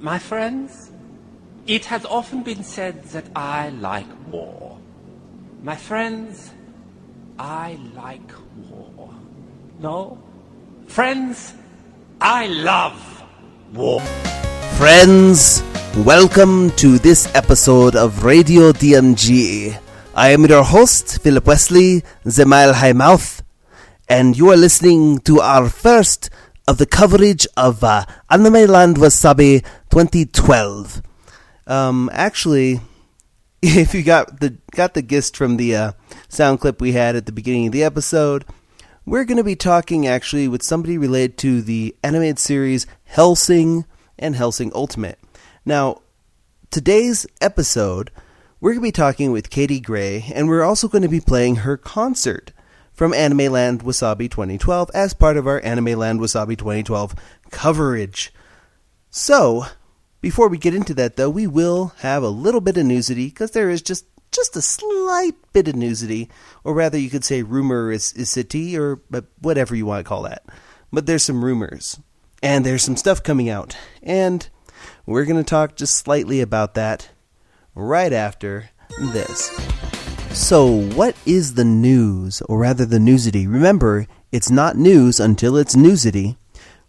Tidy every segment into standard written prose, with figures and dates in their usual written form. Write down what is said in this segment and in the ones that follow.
My friends, it has often been said that I like war. My friends, I like war. No? Friends, I love war. Friends, welcome to this episode of Radio DMG. I am your host, Philip Wesley, the Mile High Mouth, and you are listening to our first of the coverage of Anime Land Wasabi 2012. Actually, if you got the gist from the sound clip we had at the beginning of the episode, we're going to be talking actually with somebody related to the animated series Hellsing and Hellsing Ultimate. Now, today's episode, we're going to be talking with Katie Gray, and we're also going to be playing her concert from Anime Land Wasabi 2012 as part of our Anime Land Wasabi 2012 coverage. So, before we get into that though, we will have a little bit of newsity, because there is just a slight bit of newsity, or rather you could say rumor is city, or whatever you want to call that. But there's some rumors, and there's some stuff coming out, and we're going to talk just slightly about that right after this. So, what is the news, or rather the newsity? Remember, it's not news until it's newsity.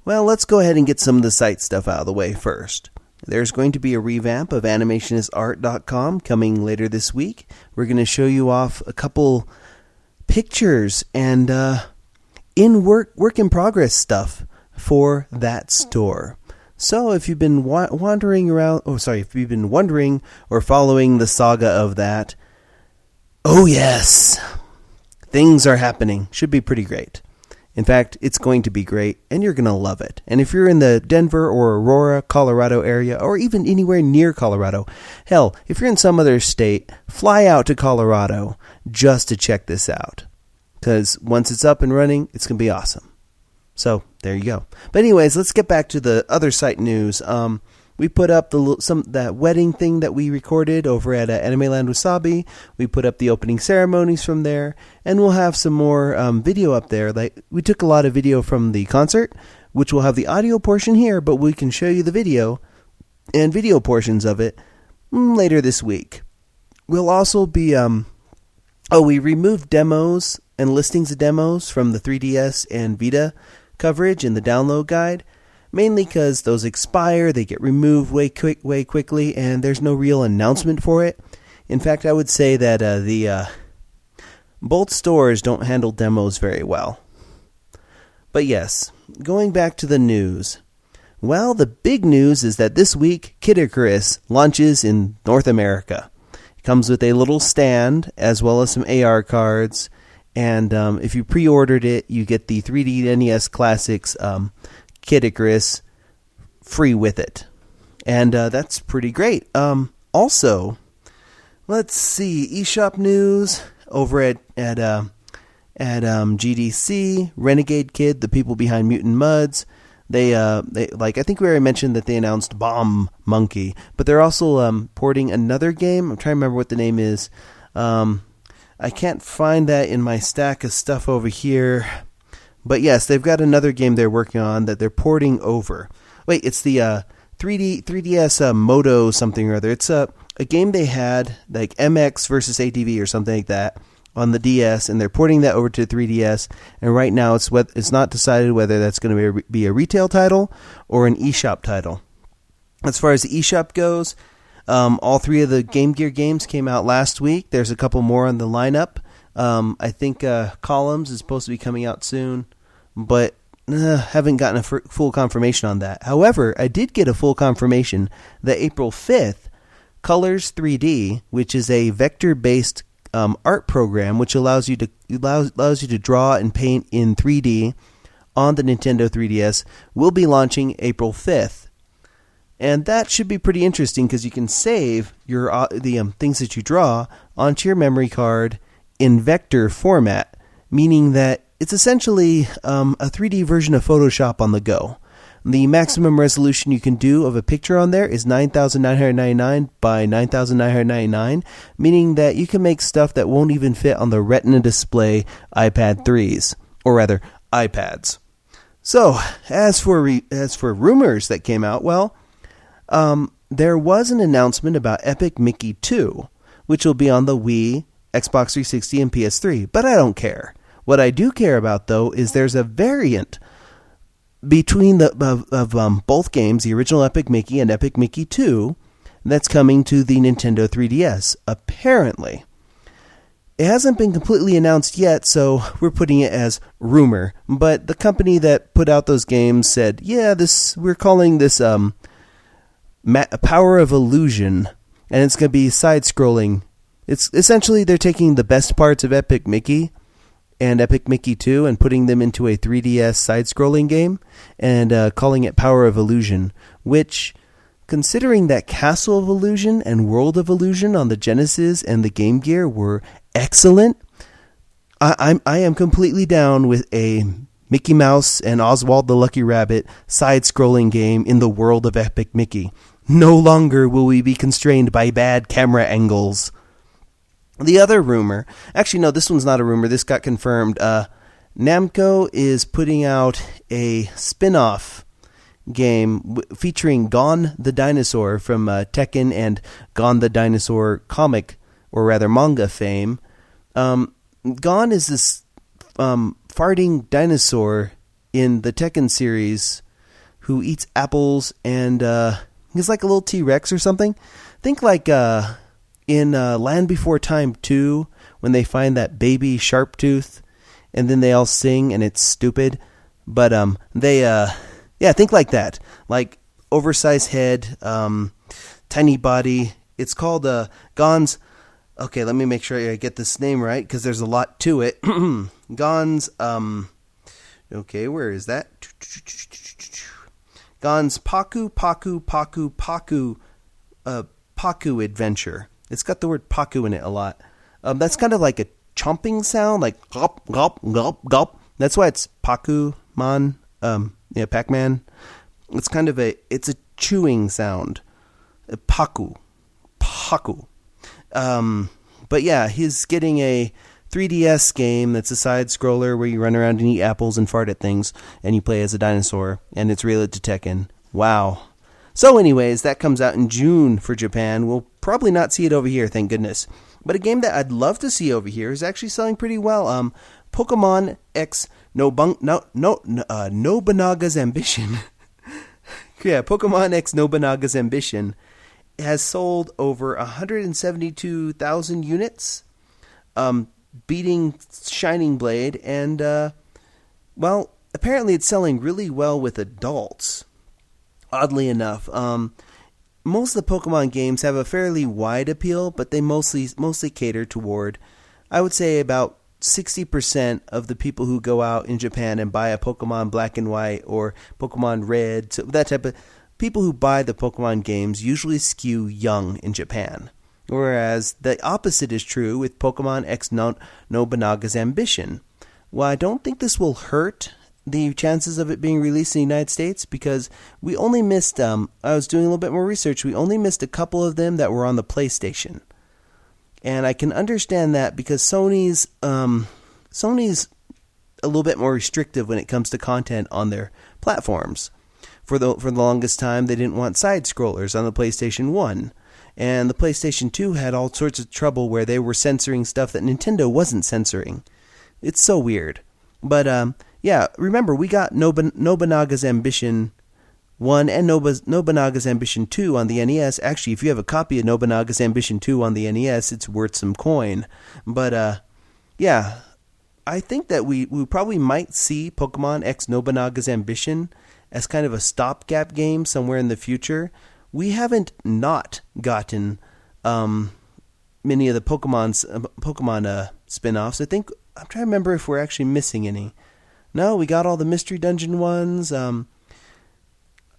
Well, let's go ahead and get some of the site stuff out of the way first. There's going to be a revamp of animationistart.com coming later this week. We're going to show you off a couple pictures and work in progress stuff for that store. So if you've been wondering or following the saga of that, oh yes, things are happening. Should be pretty great. In fact, it's going to be great, and you're going to love it. And if you're in the Denver or Aurora, Colorado area, or even anywhere near Colorado, hell, if you're in some other state, fly out to Colorado just to check this out. Because once it's up and running, it's going to be awesome. So, there you go. But anyways, let's get back to the other site news. We put up that wedding thing that we recorded over at Anime Land Wasabi. We put up the opening ceremonies from there, and we'll have some more video up there. Like, we took a lot of video from the concert, which will have the audio portion here, but we can show you the video and video portions of it later this week. We'll also be we removed demos and listings of demos from the 3DS and Vita coverage in the download guide. Mainly because those expire, they get removed way quickly, and there's no real announcement for it. In fact, I would say that both stores don't handle demos very well. But yes, going back to the news. Well, the big news is that this week, Kid Icarus launches in North America. It comes with a little stand, as well as some AR cards, and if you pre-ordered it, you get the 3D NES Classics Kid Icarus free with it, and that's pretty great. Also, let's see, eShop news over at GDC. Renegade Kid, the people behind Mutant Mudds, they I think we already mentioned that they announced Bomb Monkey, but they're also porting another game. I'm trying to remember what the name is. I can't find that in my stack of stuff over here. But yes, they've got another game they're working on that they're porting over. Wait, it's the 3DS Moto something or other. It's a game they had, like MX versus ATV or something like that, on the DS, and they're porting that over to 3DS. And right now, it's not decided whether that's going to be a retail title or an eShop title. As far as the eShop goes, all three of the Game Gear games came out last week. There's a couple more on the lineup. I think Columns is supposed to be coming out soon, but haven't gotten a full confirmation on that. However, I did get a full confirmation that April 5th, Colors 3D, which is a vector-based art program, which allows you to draw and paint in 3D on the Nintendo 3DS, will be launching April 5th. And that should be pretty interesting because you can save your the things that you draw onto your memory card in vector format, meaning that it's essentially a 3D version of Photoshop on the go. The maximum resolution you can do of a picture on there is 9,999 by 9,999, meaning that you can make stuff that won't even fit on the Retina display iPad 3s, or rather, iPads. So, as for rumors that came out, well, There was an announcement about Epic Mickey 2, which will be on the Wii, Xbox 360, and PS3, but I don't care. What I do care about, though, is there's a variant between both games, the original Epic Mickey and Epic Mickey 2, that's coming to the Nintendo 3DS, apparently. It hasn't been completely announced yet, so we're putting it as rumor. But the company that put out those games said, yeah, we're calling this Power of Illusion, and it's going to be side-scrolling. It's essentially they're taking the best parts of Epic Mickey and Epic Mickey 2 and putting them into a 3DS side-scrolling game and calling it Power of Illusion, which, considering that Castle of Illusion and World of Illusion on the Genesis and the Game Gear were excellent, I am completely down with a Mickey Mouse and Oswald the Lucky Rabbit side-scrolling game in the world of Epic Mickey. No longer will we be constrained by bad camera angles. The other rumor, actually no, this one's not a rumor, this got confirmed. Namco is putting out a spin-off game featuring Gon the Dinosaur from Tekken and Gon the Dinosaur comic, or rather manga fame. Gon is this farting dinosaur in the Tekken series who eats apples, and he's like a little T-Rex or something. Think like in Land Before Time 2, when they find that baby Sharptooth, and then they all sing, and it's stupid. But think like that. Like, oversized head, tiny body. It's called Gon's... Okay, let me make sure I get this name right, because there's a lot to it. Gon's... Okay, where is that? Gon's Paku Adventure. It's got the word Paku in it a lot. That's kind of like a chomping sound, like gulp, gulp, gulp, gulp. That's why it's Pac-Man. It's kind of it's a chewing sound. Paku. But yeah, he's getting a 3DS game that's a side-scroller where you run around and eat apples and fart at things, and you play as a dinosaur, and it's related to Tekken. Wow. So anyways, that comes out in June for Japan. We'll probably not see it over here, thank goodness. But a game that I'd love to see over here is actually selling pretty well. Pokemon X Nobunaga's Ambition. Yeah, Pokemon X Nobunaga's Ambition has sold over 172,000 units, beating Shining Blade, and, apparently it's selling really well with adults. Oddly enough, most of the Pokemon games have a fairly wide appeal, but they mostly cater toward, I would say, about 60% of the people who go out in Japan and buy a Pokemon Black and White or Pokemon Red, so that type of people who buy the Pokemon games usually skew young in Japan. Whereas the opposite is true with Pokemon X Nobunaga's Ambition. Well, I don't think this will hurt the chances of it being released in the United States, because we only missed, I was doing a little bit more research, we only missed a couple of them that were on the PlayStation. And I can understand that because Sony's a little bit more restrictive when it comes to content on their platforms. For the longest time, they didn't want side-scrollers on the PlayStation 1. And the PlayStation 2 had all sorts of trouble where they were censoring stuff that Nintendo wasn't censoring. It's so weird. But, yeah, remember, we got Nobunaga's Ambition 1 and Nobunaga's Ambition 2 on the NES. Actually, if you have a copy of Nobunaga's Ambition 2 on the NES, it's worth some coin. But, yeah, I think that we probably might see Pokemon X Nobunaga's Ambition as kind of a stopgap game somewhere in the future. We haven't not gotten many of the Pokemon spin-offs. I'm trying to remember if we're actually missing any. No, we got all the Mystery Dungeon ones.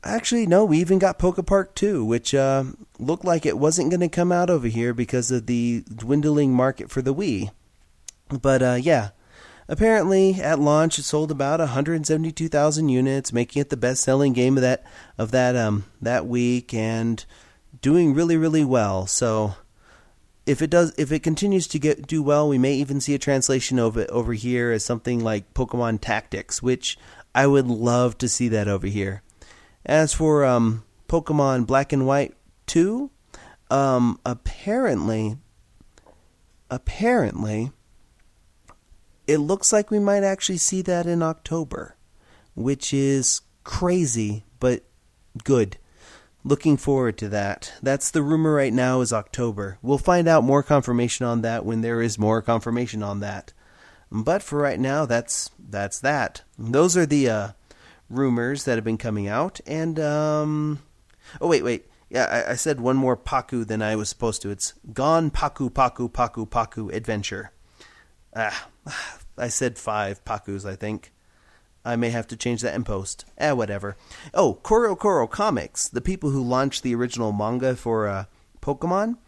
Actually, no, we even got Poke Park 2, which looked like it wasn't going to come out over here because of the dwindling market for the Wii. But, yeah. Apparently, at launch, it sold about 172,000 units, making it the best-selling game of that week, and doing really, really well. So, if it continues to do well, we may even see a translation of it over here as something like Pokemon Tactics, which I would love to see that over here. As for Pokemon Black and White 2. Apparently, it looks like we might actually see that in October, which is crazy, but good. Looking forward to that. That's the rumor right now, is October. We'll find out more confirmation on that when there is more confirmation on that. But for right now, that's that. Those are the rumors that have been coming out. And, oh, wait. Yeah, I said one more Paku than I was supposed to. It's Gone Paku Paku Paku Paku Adventure. I said 5 Pakus, I think. I may have to change that in post. Whatever. Oh, Koro Comics, the people who launched the original manga for Pokemon,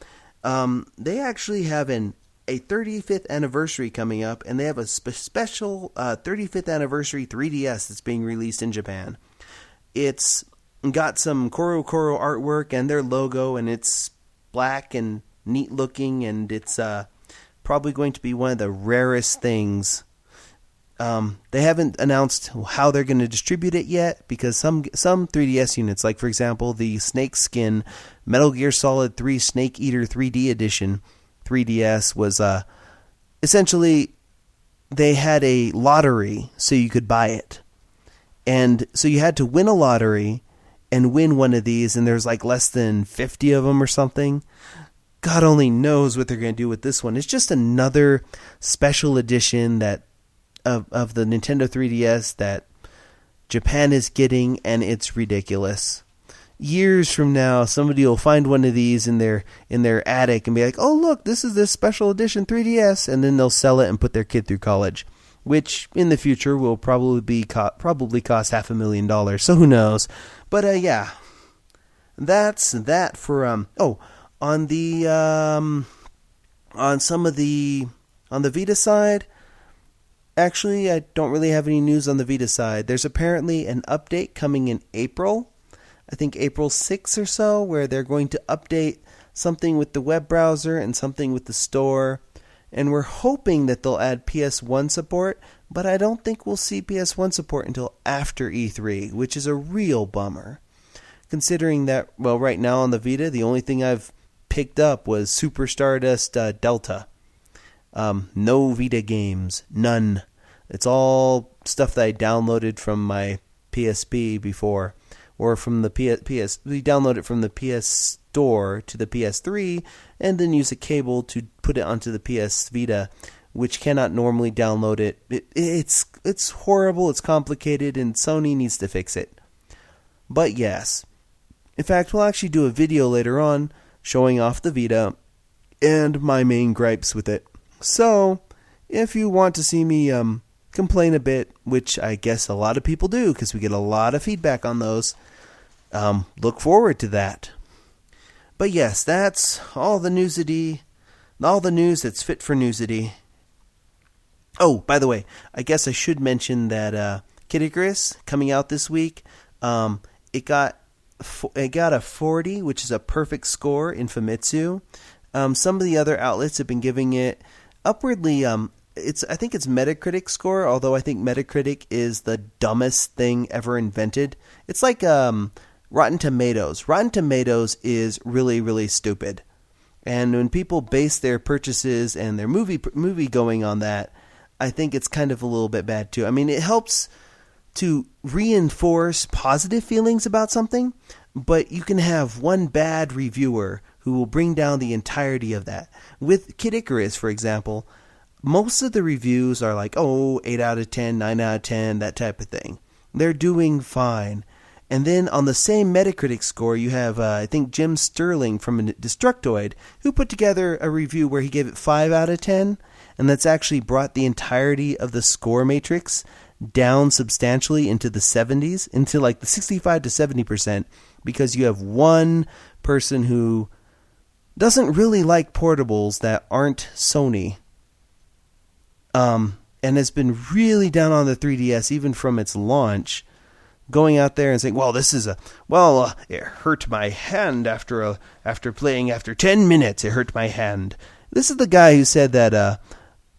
they actually have a 35th anniversary coming up, and they have a special 35th anniversary 3DS that's being released in Japan. It's got some Koro artwork and their logo, and it's black and neat looking, and it's probably going to be one of the rarest things. They haven't announced how they're going to distribute it yet, because some 3DS units, like for example the Snake Skin Metal Gear Solid 3 Snake Eater 3D Edition 3DS, was essentially they had a lottery so you could buy it. And so you had to win a lottery and win one of these, and there's like less than 50 of them or something. God only knows what they're going to do with this one. It's just another special edition that of the Nintendo 3DS that Japan is getting, and it's ridiculous. Years from now, somebody will find one of these in their attic and be like, "Oh, look, this is this special edition 3DS," and then they'll sell it and put their kid through college, which in the future will probably cost $500,000. So who knows? But yeah, that's that for on the on the Vita side. Actually, I don't really have any news on the Vita side. There's apparently an update coming in April. I think April 6th or so, where they're going to update something with the web browser and something with the store. And we're hoping that they'll add PS1 support, but I don't think we'll see PS1 support until after E3, which is a real bummer. Considering that, well, right now on the Vita, the only thing I've picked up was Super Stardust Delta. No Vita games. None. It's all stuff that I downloaded from my PSP before, or from the PS. We download it from the PS Store to the PS3, and then use a cable to put it onto the PS Vita, which cannot normally download it. It's horrible. It's complicated, and Sony needs to fix it. But yes, in fact, we'll actually do a video later on showing off the Vita and my main gripes with it. So, if you want to see me complain a bit, which I guess a lot of people do because we get a lot of feedback on those, look forward to that. But yes, that's all the news that's fit for newsity. Oh, by the way, I guess I should mention that Kid Icarus coming out this week. It got a 40, which is a perfect score in Famitsu. Some of the other outlets have been giving it upwardly. I think it's Metacritic score, although I think Metacritic is the dumbest thing ever invented. It's like Rotten Tomatoes. Rotten Tomatoes is really, really stupid. And when people base their purchases and their movie going on that, I think it's kind of a little bit bad too. I mean, it helps to reinforce positive feelings about something, but you can have one bad reviewer who will bring down the entirety of that. With Kid Icarus, for example, most of the reviews are like, 8 out of 10, 9 out of 10, that type of thing. They're doing fine. And then on the same Metacritic score, you have, I think, Jim Sterling from Destructoid, who put together a review where he gave it 5 out of 10, and that's actually brought the entirety of the score matrix down substantially into the 70s, into like the 65 to 70%, because you have one person who doesn't really like portables that aren't Sony, and has been really down on the 3DS even from its launch, going out there and saying, it hurt my hand after playing after 10 minutes, it hurt my hand. This is the guy who said that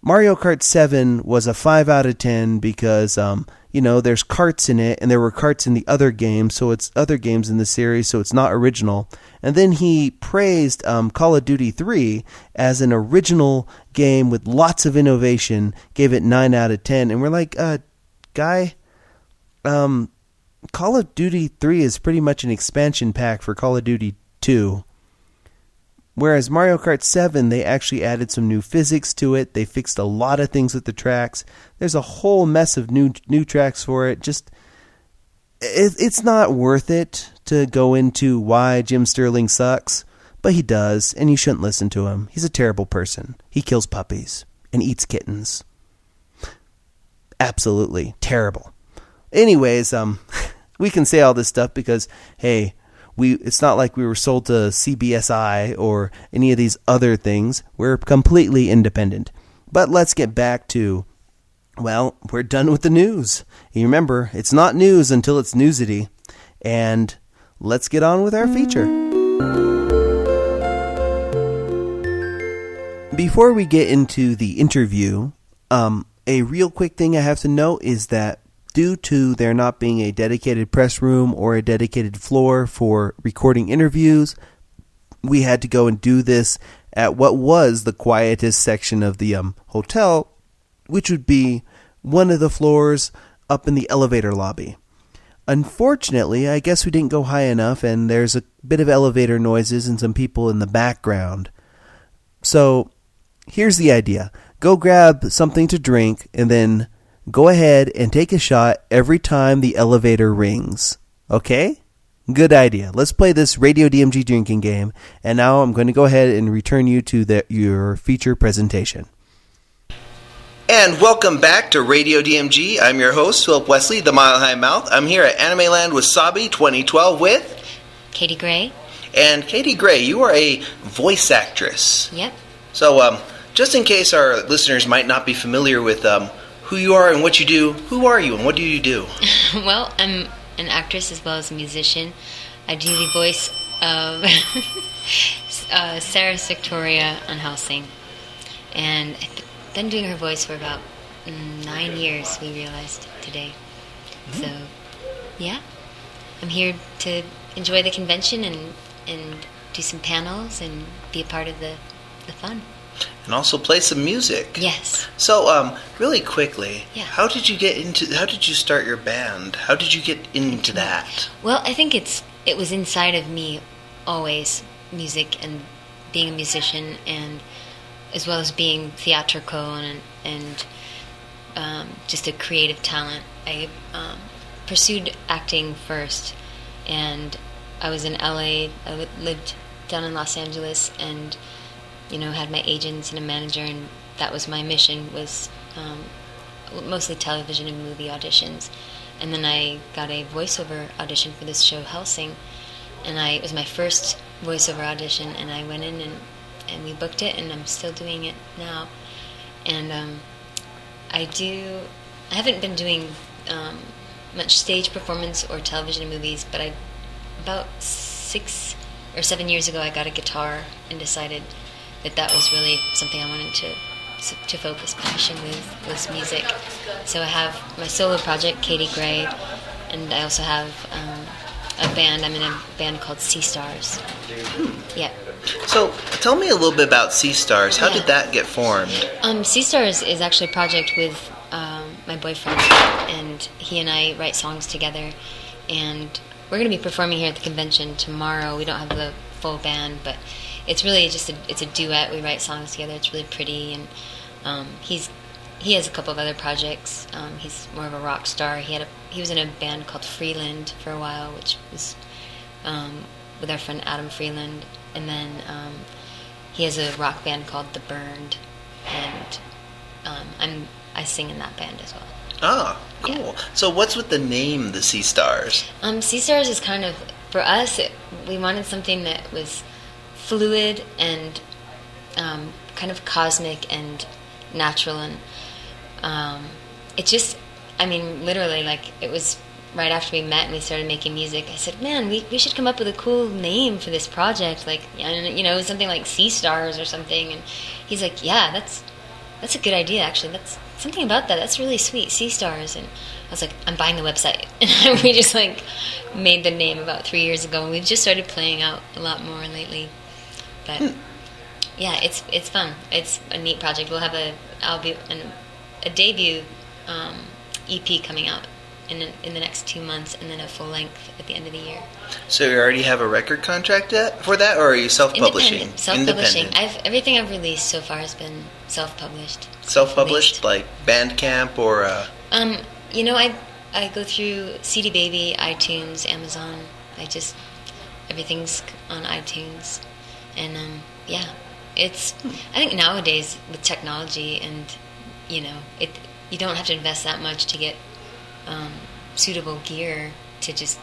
Mario Kart 7 was a 5 out of 10 because, there's karts in it, and there were karts in the other games, so it's other games in the series, so it's not original. And then he praised Call of Duty 3 as an original game with lots of innovation, gave it 9 out of 10. And we're like, guy, Call of Duty 3 is pretty much an expansion pack for Call of Duty 2. Whereas Mario Kart 7, they actually added some new physics to it. They fixed a lot of things with the tracks. There's a whole mess of new tracks for it. It's not worth it to go into why Jim Sterling sucks, but he does, and you shouldn't listen to him. He's a terrible person. He kills puppies and eats kittens. Absolutely terrible. Anyways, we can say all this stuff because, hey, it's not like we were sold to CBSI or any of these other things. We're completely independent. But let's get back to, well, we're done with the news. You remember, it's not news until it's newsity. And let's get on with our feature. Before we get into the interview, a real quick thing I have to note is that due to there not being a dedicated press room or a dedicated floor for recording interviews, we had to go and do this at what was the quietest section of the hotel, which would be one of the floors up in the elevator lobby. Unfortunately, I guess we didn't go high enough, and there's a bit of elevator noises and some people in the background. So, here's the idea. Go grab something to drink, and then go ahead and take a shot every time the elevator rings. Okay? Good idea. Let's play this Radio DMG drinking game. And now I'm going to go ahead and return you to your feature presentation. And welcome back to Radio DMG. I'm your host, Philip Wesley, the Mile High Mouth. I'm here at Anime Land Wasabi 2012 with Katie Gray. And Katie Gray, you are a voice actress. Yep. So, just in case our listeners might not be familiar with who you are and what you do, who are you and what do you do? Well, I'm an actress as well as a musician. I do the voice of Sarah Victoria on Housing. And I've been doing her voice for about 9 years, we realized today. Mm-hmm. So, yeah. I'm here to enjoy the convention and do some panels and be a part of the fun. And also play some music. Yes. So, really quickly, yeah. How did you start your band? How did you get into that? Well, I think it was inside of me always, music and being a musician, and as well as being theatrical and just a creative talent. I pursued acting first, and I was in LA. I lived down in Los Angeles, and had my agents and a manager, and that was my mission, was mostly television and movie auditions. And then I got a voiceover audition for this show, Helsing, and it was my first voiceover audition, and I went in and we booked it, and I'm still doing it now. And I haven't been doing much stage performance or television and movies, but about 6 or 7 years ago, I got a guitar and decided that was really something I wanted to focus passion with, was music. So I have my solo project, Katie Gray, and I also have a band. I'm in a band called Sea Stars. Yeah. So tell me a little bit about Sea Stars. How did that get formed? Sea Stars is actually a project with my boyfriend, and he and I write songs together, and we're going to be performing here at the convention tomorrow. We don't have the full band, but it's really just it's a duet. We write songs together. It's really pretty, and he has a couple of other projects. He's more of a rock star. He was in a band called Freeland for a while, which was with our friend Adam Freeland, and then he has a rock band called The Burned, and I sing in that band as well. Ah, cool. Yeah. So what's with the name, the Sea Stars? Sea Stars is kind of, for us, we wanted something that was fluid and kind of cosmic and natural, and it just, literally, it was right after we met and we started making music. I said, man, we should come up with a cool name for this project, something like Sea Stars or something. And he's like, yeah, that's a good idea, actually. That's something about that. That's really sweet. Sea Stars. And I was like, I'm buying the website. And we just like made the name about 3 years ago, and we've just started playing out a lot more lately. But yeah, it's fun. It's a neat project. We'll have a debut EP coming out in the next 2 months, and then a full length at the end of the year. So you already have a record contract for that, or are you self-publishing? Self-publishing. Everything I've released so far has been self-published. Self-published, like Bandcamp or? You know, I go through CD Baby, iTunes, Amazon. Everything's on iTunes, and yeah, it's. I think nowadays with technology and you don't have to invest that much to get suitable gear to just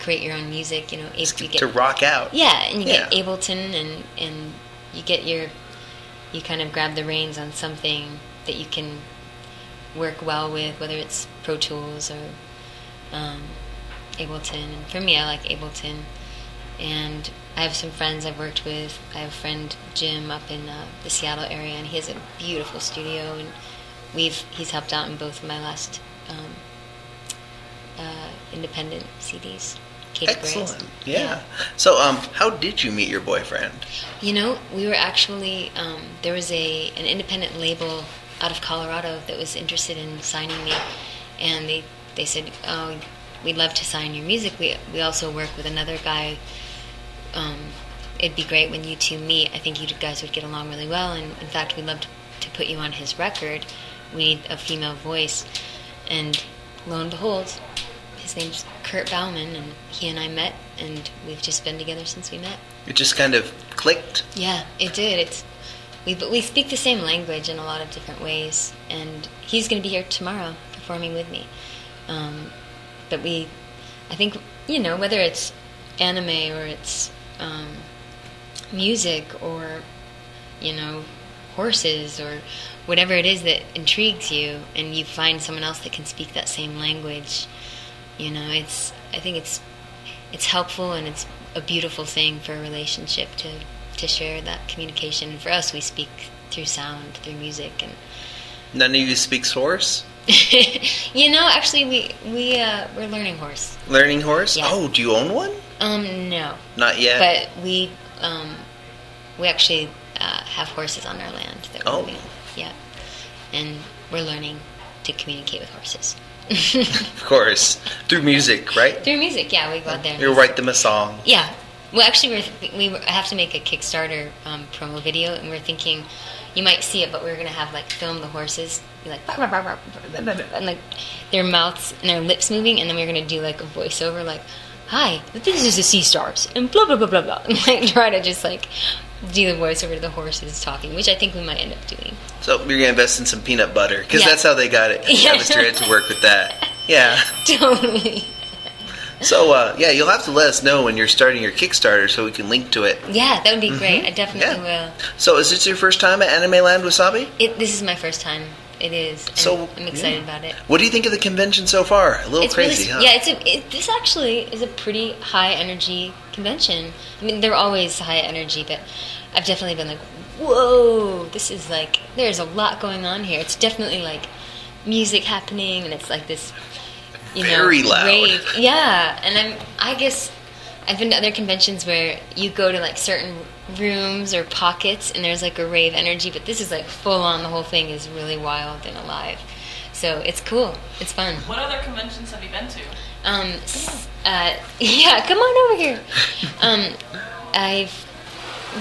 create your own music. You know, if you get to rock out. Yeah, and you get Ableton, and you kind of grab the reins on something that you can work well with, whether it's Pro Tools or Ableton. And for me, I like Ableton. And I have some friends I've worked with. I have a friend, Jim, up in the Seattle area, and he has a beautiful studio, and he's helped out in both of my last independent CDs. Excellent. Yeah. So, how did you meet your boyfriend? You know, we were actually there was an independent label out of Colorado that was interested in signing me, and they said, "Oh, we'd love to sign your music. We also work with another guy. It'd be great when you two meet. I think you guys would get along really well, and in fact, we'd love to put you on his record. We need a female voice." And lo and behold, his name's Kurt Bauman, and he and I met, and we've just been together since we met. It just kind of clicked? Yeah, it did. We speak the same language in a lot of different ways, and he's going to be here tomorrow performing with me. But I think, whether it's anime or it's music or, horses or whatever it is that intrigues you, and you find someone else that can speak that same language, I think it's helpful, and it's a beautiful thing for a relationship to share that communication. And for us, we speak through sound, through music. And none of you speaks horse? Actually, we're learning horse. Learning horse? Yeah. Oh, do you own one? No. Not yet? But we actually have horses on our land that we're living on. Yeah. And we're learning to communicate with horses. Of course. Through music, right? Through music, yeah. We go out there. You'll write them a song. Yeah. Well, actually, we have to make a Kickstarter promo video, and we're thinking, you might see it, but we're going to have, film the horses, be like, bah, bah, bah, bah, bah, bah, and, their mouths and their lips moving, and then we're going to do, a voiceover, hi, this is the Sea Stars, and blah, blah, blah, blah, blah, and, try to just, do the voiceover to the horses talking, which I think we might end up doing. So you're going to invest in some peanut butter, because that's how they got it. Yeah. Mr. had to work with that. Yeah. Totally. So, you'll have to let us know when you're starting your Kickstarter so we can link to it. Yeah, that would be great. I definitely will. So, is this your first time at Anime Land Wasabi? This is my first time. It is. And I'm excited about it. What do you think of the convention so far? A little crazy, huh? Yeah, this actually is a pretty high energy convention. I mean, they're always high energy, but I've definitely been whoa, this is there's a lot going on here. It's definitely music happening, and it's this, very loud. Rave. Yeah, and I guess I've been to other conventions where you go to certain rooms or pockets, and there's a rave energy, but this is full on. The whole thing is really wild and alive. So it's cool. It's fun. What other conventions have you been to? Yeah, come on over here. I've,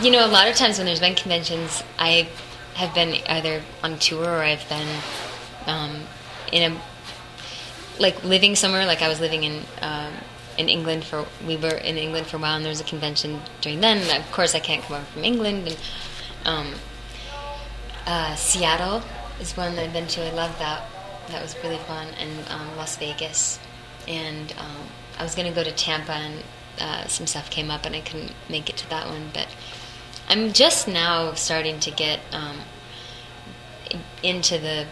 a lot of times when there's been conventions, I have been either on tour or I've been in a living somewhere. I was living in England we were in England for a while, and there was a convention during then. And of course, I can't come over from England. And Seattle is one that I've been to. I love that. That was really fun. And Las Vegas. And I was going to go to Tampa, and some stuff came up, and I couldn't make it to that one. But I'm just now starting to get into the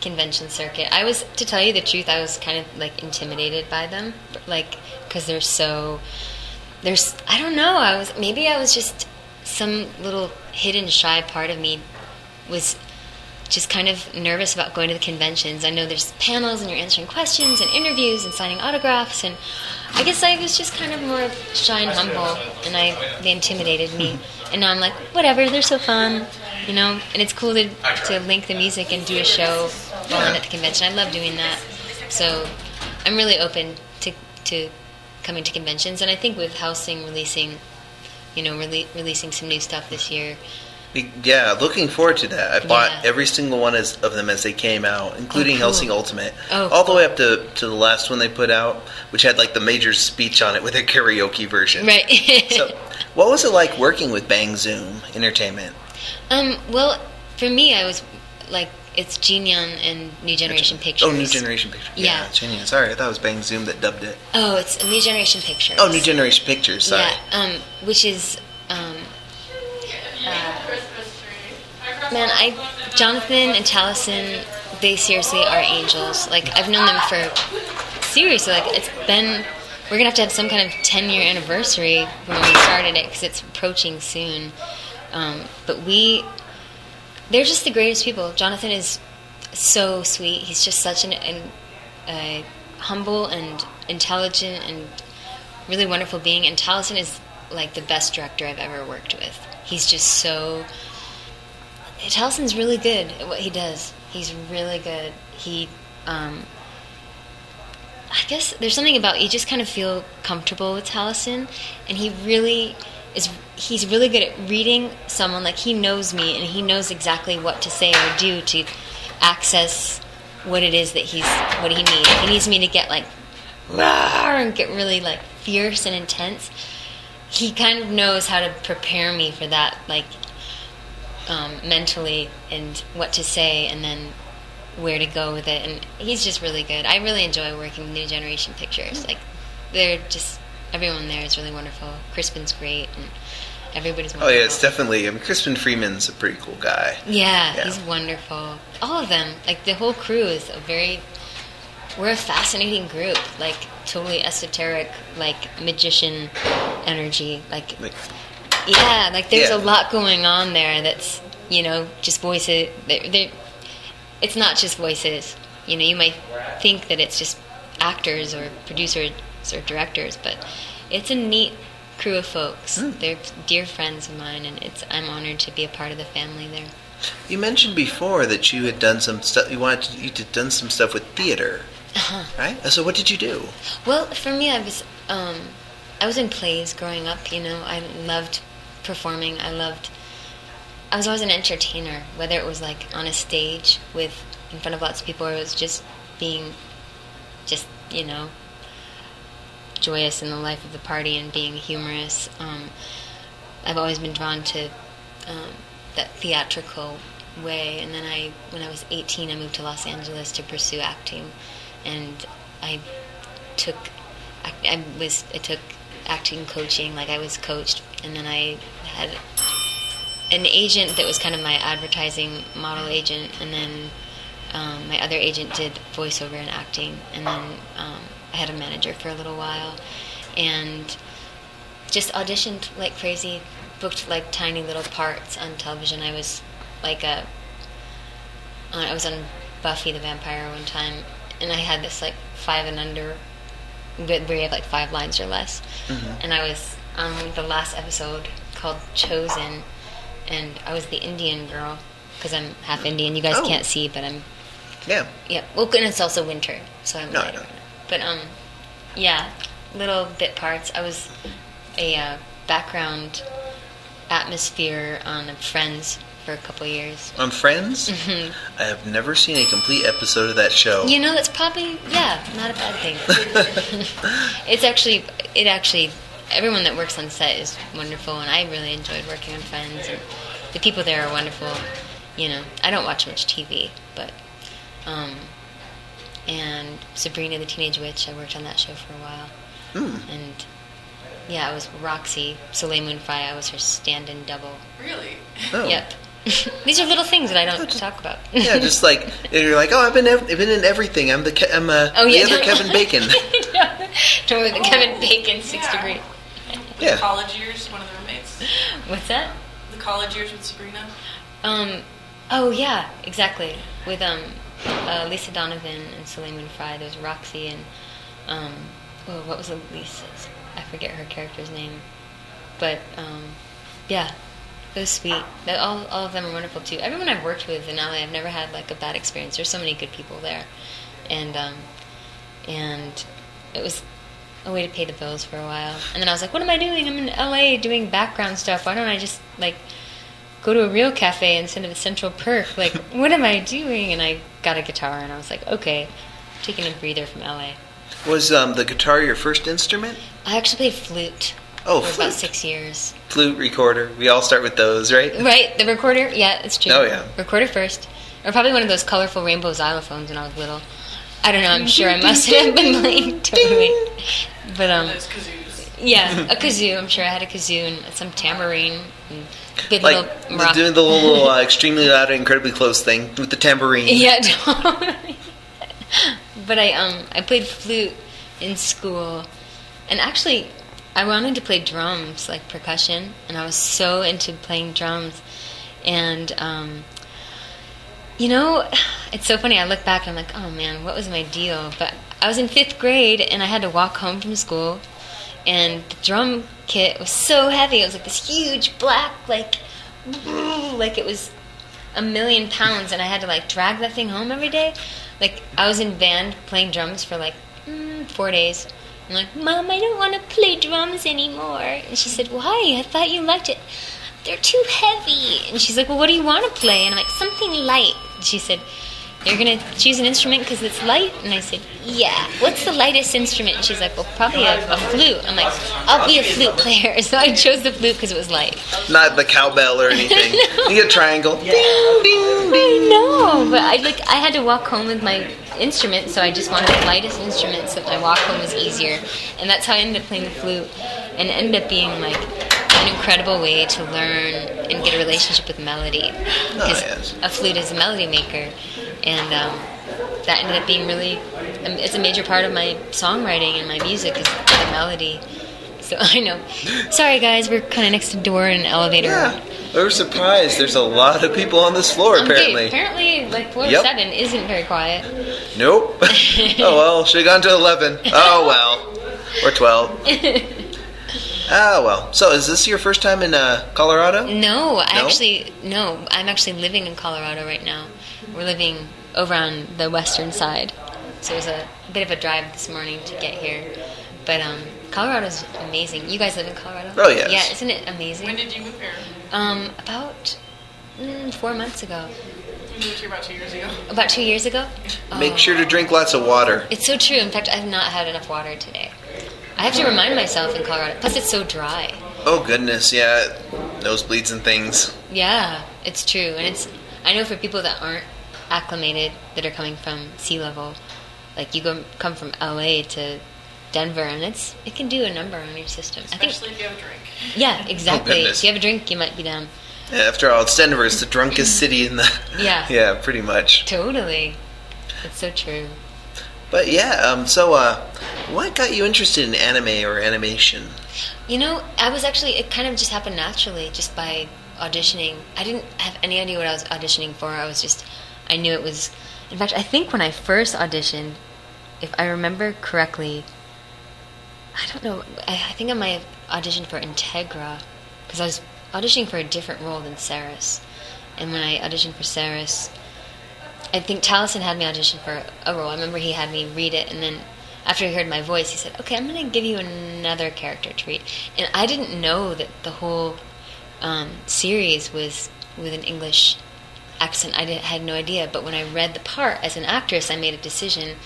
convention circuit. To tell you the truth, I was kind of intimidated by them, because I don't know, I was just some little hidden shy part of me was just kind of nervous about going to the conventions. I know there's panels and you're answering questions and interviews and signing autographs, and I guess I was just kind of more shy and humble, and they intimidated me. And now I'm like, whatever, they're so fun, and it's cool to link the music and do a show while I'm at the convention. I love doing that. So I'm really open to coming to conventions, and I think with Helsing releasing some new stuff this year. Yeah, looking forward to that. I bought every single one of them as they came out, including Helsing Ultimate, all the way up to the last one they put out, which had like the major speech on it with a karaoke version. Right. So, what was it like working with Bang Zoom Entertainment? Well, for me, I was like, it's Jinyoung and New Generation Pictures. Oh, New Generation Pictures. Yeah, Jinyoung. Sorry, I thought it was Bang Zoom that dubbed it. Oh, it's New Generation Pictures. Oh, New Generation Pictures. Sorry. Yeah, which is. Jonathan and Taliesin, they seriously are angels. Like, I've known them seriously, we're going to have some kind of 10-year anniversary when we started it, because it's approaching soon. But they're just the greatest people. Jonathan is so sweet. He's just such a humble and intelligent and really wonderful being. And Taliesin is like the best director I've ever worked with. He's just so... Talison's really good at what he does. He's really good. I guess there's something about, you just kind of feel comfortable with Taliesin, and he's really good at reading someone. Like, he knows me, and he knows exactly what to say or do to access what it is that what he needs. If he needs me to get like, rawr, and get really like fierce and intense, he kind of knows how to prepare me for that, like, mentally, and what to say, and then where to go with it. And he's just really good. I really enjoy working with New Generation Pictures. Like, everyone there is really wonderful. Crispin's great, and everybody's wonderful. Oh yeah, it's definitely. Crispin Freeman's a pretty cool guy. Yeah, he's wonderful. All of them, like the whole crew, is we're a fascinating group. Like, totally esoteric, like magician energy. Yeah, like there's a lot going on there that's, just voices. It's not just voices. You might think that it's just actors or producers or directors, but it's a neat crew of folks. They're dear friends of mine, and I'm honored to be a part of the family there. You mentioned before that you had done some stuff. You had done some stuff with theater, right? So what did you do? Well, for me, I was in plays growing up. I loved performing. I was always an entertainer, whether it was like on a stage in front of lots of people, or it was just being joyous in the life of the party and being humorous. I've always been drawn to that theatrical way. And then when I was 18, I moved to Los Angeles to pursue acting, and I took acting coaching. Like, I was coached, and then I had an agent that was kind of my advertising model agent, and then my other agent did voiceover and acting, and then I had a manager for a little while, and just auditioned like crazy, booked like tiny little parts on television. I was on Buffy the Vampire one time, and I had this like 5 and under, where you have like 5 lines or less, and I was on the last episode called Chosen, and I was the Indian girl, because I'm half Indian. You guys can't see, but I'm... Yeah. Yeah. Well, and it's also winter, so I'm... No. But, yeah, little bit parts. I was a background atmosphere on Friends for a couple years. On Friends? Mm-hmm. I have never seen a complete episode of that show. That's probably, not a bad thing. It actually, everyone that works on set is wonderful, and I really enjoyed working on Friends, and the people there are wonderful. I don't watch much TV, but, and Sabrina the Teenage Witch, I worked on that show for a while. And, I was Roxy, Soleil Moon Frye, I was her stand-in double. Really? Oh. Yep. These are little things that I don't talk about. Yeah, just like, you're like, I've been in everything. I'm the other Kevin Bacon. Totally the Kevin Bacon 6 degree. Yeah. College years, one of the roommates. What's that? The college years with Sabrina. Oh yeah, exactly. With Lisa Donovan and Soleil Fry. There's Roxy and what was Lisa's? I forget her character's name. But yeah, it was sweet. All of them are wonderful too. Everyone I've worked with in LA, I've never had like a bad experience. There's so many good people there, and it was a way to pay the bills for a while. And then I was like, what am I doing? I'm in LA doing background stuff. Why don't I just like go to a real cafe instead of a Central Perk? Like, what am I doing? And I got a guitar, and I was like, okay, I'm taking a breather from LA. Was the guitar your first instrument? I actually played flute. Oh, for flute. About 6 years. Flute, recorder. We all start with those, right? Right, the recorder. Yeah, it's true. Oh, yeah. Recorder first. Or probably one of those colorful rainbow xylophones when I was little. I don't know, I'm sure I must have been playing totally. But, Those kazoos. yeah, a kazoo. I'm sure I had a kazoo and some tambourine. And big Like little rock. doing the little extremely loud and incredibly close thing with the tambourine. Yeah, totally. But I played flute in school. And actually, I wanted to play drums, like percussion. And I was so into playing drums. And, you know, it's so funny. I look back and I'm like, oh man, what was my deal? But I was in 5th grade and I had to walk home from school. And the drum kit was so heavy. It was like this huge black, like it was 1,000,000 pounds. And I had to like drag that thing home every day. Like I was in band playing drums for like 4 days. I'm like, Mom, I don't want to play drums anymore. And she said, why? I thought you liked it. They're too heavy. And she's like, well, what do you want to play? And I'm like, something light. And she said, you're going to choose an instrument because it's light? And I said, yeah. What's the lightest instrument? And she's like, well, probably a flute. I'm like, I'll be a flute player. So I chose the flute because it was light. Not the cowbell or anything. You get a triangle. Ding, ding, ding. I know, but I had to walk home with my instrument, so I just wanted the lightest instrument so that my walk home was easier. And that's how I ended up playing the flute. And it ended up being like an incredible way to learn and get a relationship with melody. Because a flute is a melody maker. And that ended up being really, it's a major part of my songwriting and my music is the melody. So I know. Sorry guys, we're kind of next to the door in an elevator. Yeah, we were surprised. There's a lot of people on this floor, apparently. Apparently, like floor 7 isn't very quiet. Nope. Oh well, should have gone to 11. Oh well. Or 12. Oh well. So is this your first time in Colorado? No, I'm actually living in Colorado right now. We're living over on the western side. So it was a bit of a drive this morning to get here. But Colorado's amazing. You guys live in Colorado? Oh, yes. Yeah, isn't it amazing? When did you move here? About 4 months ago. We moved here about 2 years ago. About 2 years ago? Make sure to drink lots of water. It's so true. In fact, I have not had enough water today. I have to remind myself in Colorado. Plus, it's so dry. Oh, goodness, yeah. Nosebleeds and things. Yeah, it's true. And I know for people that aren't acclimated, that are coming from sea level, like you come from LA to Denver, and it can do a number on your system. Especially if you have a drink. Yeah, exactly. Oh, if you have a drink, you might be down. Yeah, after all, it's Denver. It's the drunkest city in the... Yeah. Yeah, pretty much. Totally. It's so true. But yeah, what got you interested in anime or animation? You know, it kind of just happened naturally, just by auditioning. I didn't have any idea what I was auditioning for. I knew it was... In fact, I think when I first auditioned, if I remember correctly, I don't know, I think I might have auditioned for Integra, because I was auditioning for a different role than Saris. And when I auditioned for Saris, I think Taliesin had me audition for a role. I remember he had me read it, and then after he heard my voice, he said, okay, I'm going to give you another character to read. And I didn't know that the whole series was with an English accent. I had no idea. But when I read the part as an actress, I made a decision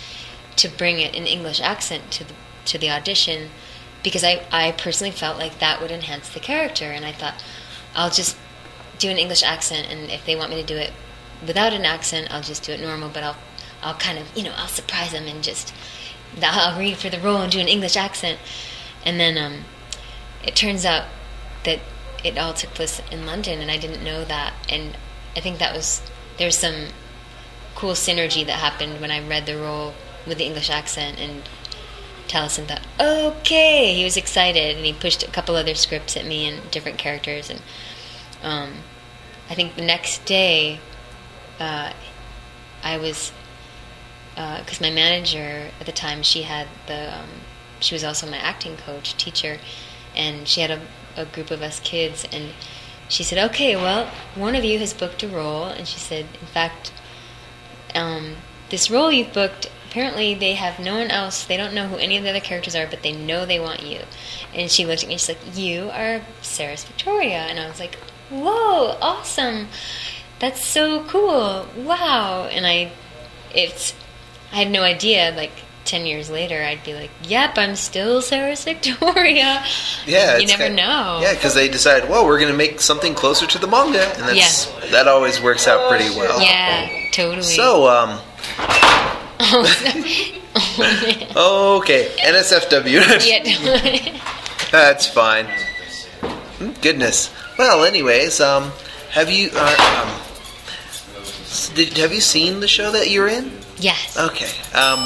to bring it in English accent to the audition, because I personally felt like that would enhance the character. And I thought, I'll just do an English accent, and if they want me to do it without an accent, I'll just do it normal, but I'll kind of, I'll surprise them and just, I'll read for the role and do an English accent. And then it turns out that it all took place in London, and I didn't know that. And I think there's some cool synergy that happened when I read the role with the English accent, and Taliesin thought, okay, he was excited, and he pushed a couple other scripts at me and different characters. And I think the next day I was, because my manager at the time, she was also my acting coach, teacher, and she had a group of us kids, and she said, okay, well, one of you has booked a role, and she said, in fact, this role you've booked, apparently they have no one else, they don't know who any of the other characters are, but they know they want you. And she looked at me, she's like, you are Sarah's Victoria. And I was like, whoa, awesome. That's so cool. Wow. And I had no idea, like 10 years later, I'd be like, yep, I'm still Sarah's Victoria. Yeah. You never know. Yeah, because they decide, well, we're going to make something closer to the manga. And that always works out pretty well. Yeah, totally. So, okay, NSFW. Yeah. That's fine. Goodness. Well, anyways, have you seen the show that you're in? Yes. Okay.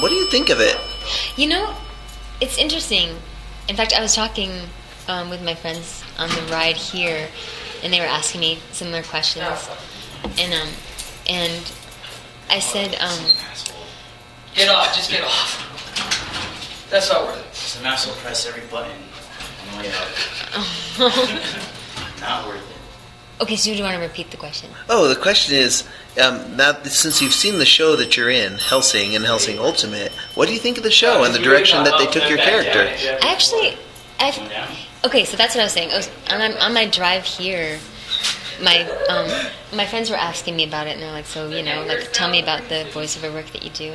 What do you think of it? You know, it's interesting. In fact, I was talking with my friends on the ride here, and they were asking me similar questions, and I said, Get off, just get off. That's not worth it. Just a mouse will press every button on the way out. Not worth it. Okay, so do you want to repeat the question? Oh, the question is, now since you've seen the show that you're in, Hellsing and Hellsing Ultimate, what do you think of the show and the direction that they took your character? Okay, so that's what I was saying. On my drive here, my friends were asking me about it, and they're like, so, like, tell me about the voiceover work that you do.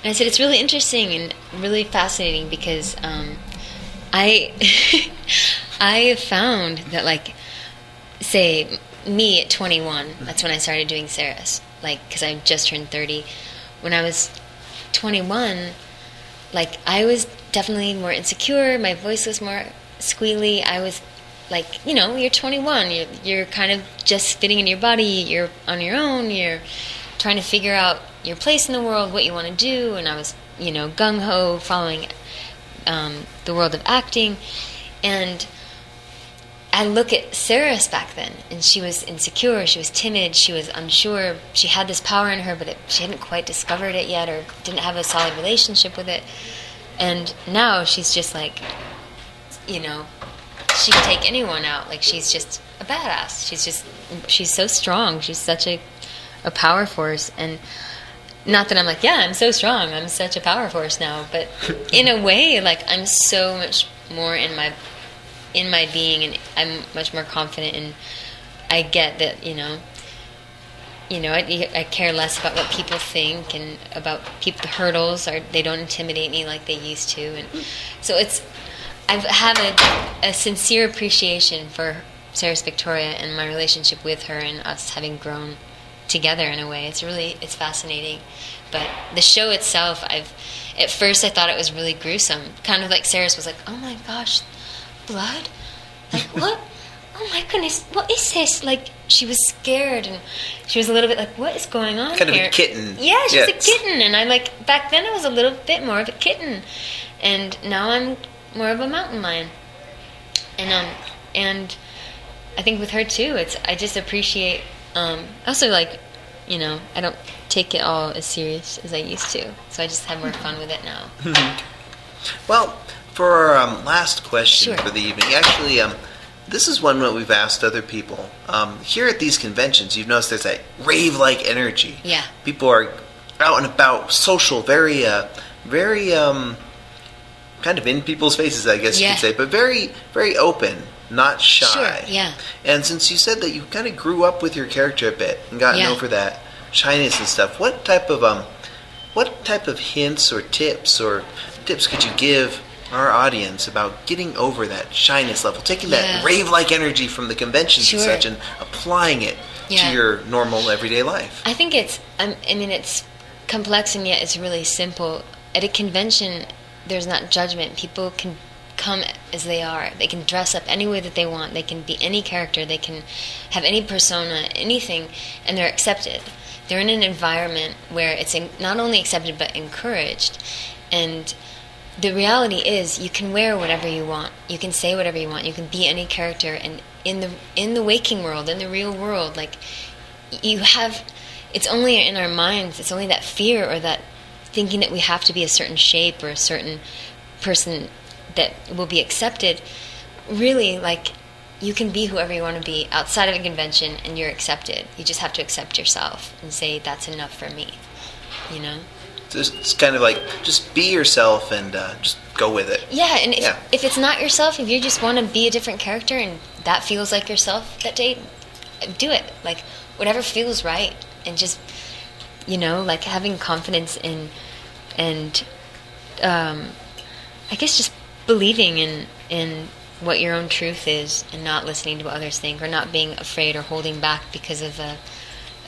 And I said, it's really interesting and really fascinating because I have found that, like, say, me at 21, that's when I started doing Ceres, like, because I just turned 30. When I was 21, like, I was definitely more insecure, my voice was more squealy, I was like, you're 21, you're kind of just fitting in your body, you're on your own, you're trying to figure out your place in the world, what you want to do, and I was, gung-ho, following the world of acting, and I look at Ceres back then, and she was insecure, she was timid, she was unsure, she had this power in her, but she hadn't quite discovered it yet, or didn't have a solid relationship with it, and now she's just like, she can take anyone out. Like, she's just a badass. She's so strong. She's such a power force. And not that I'm like, yeah, I'm so strong. I'm such a power force now. But in a way, like, I'm so much more in my being, and I'm much more confident. And I get that, I care less about what people think and about the hurdles. They don't intimidate me like they used to. And so I have a sincere appreciation for Sarah's Victoria and my relationship with her and us having grown together in a way. It's fascinating. But the show itself, at first I thought it was really gruesome. Kind of like Sarah's was like, oh my gosh, blood? Like, what? Oh my goodness, what is this? Like, she was scared and she was a little bit like, what is going on kind here? Kind of a kitten. Yeah, she was a kitten. And I'm like, back then I was a little bit more of a kitten. And now I'm more of a mountain lion, and I think with her too, I just appreciate. Also, like, I don't take it all as serious as I used to, so I just have more fun with it now. Well, for our last question Sure. for the evening, actually, this is one that we've asked other people. Here at these conventions, you've noticed there's that rave-like energy. Yeah. People are out and about, social, very kind of in people's faces, I guess you could say, but very, very open, not shy. Sure, yeah. And since you said that you kind of grew up with your character a bit and gotten over that shyness and stuff, what type of hints or tips could you give our audience about getting over that shyness level, taking that rave-like energy from the conventions and such, and applying it to your normal everyday life? I think it's complex, and yet it's really simple. At a convention, there's not judgment. People can come as they are. They can dress up any way that they want. They can be any character. They can have any persona, anything, and they're accepted. They're in an environment where it's not only accepted but encouraged. And the reality is, you can wear whatever you want. You can say whatever you want. You can be any character. And in the waking world, in the real world, like, you have it's only in our minds, it's only that fear or that thinking that we have to be a certain shape or a certain person that will be accepted. Really, like, you can be whoever you want to be outside of a convention and you're accepted. You just have to accept yourself and say, that's enough for me, you know? It's kind of like, just be yourself and just go with it. Yeah, and if it's not yourself, if you just want to be a different character and that feels like yourself that day, do it. Like, whatever feels right. And just, you know, like having confidence in, and I guess just believing in what your own truth is and not listening to what others think or not being afraid or holding back because of a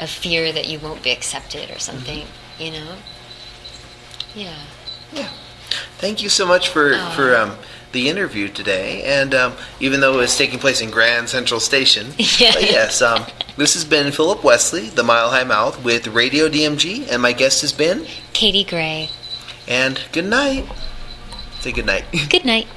fear that you won't be accepted or something, you know? Yeah. Thank you so much for the interview today, and even though it was taking place in Grand Central Station, Yeah. but yes, this has been Philip Wesley, the Mile High Mouth, with Radio DMG, and my guest has been Katie Gray. And good night. Say good night. Good night.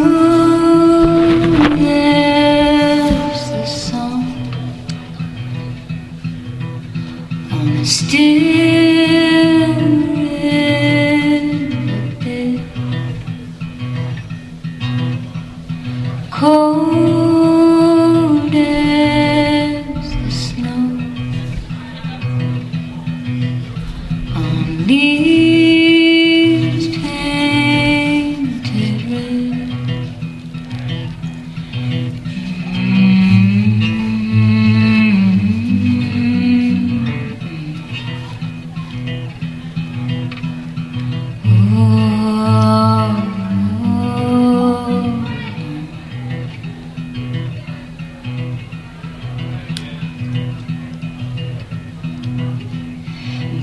Smooth as the song on a still river bed, cold as the snow on leaves tainted red.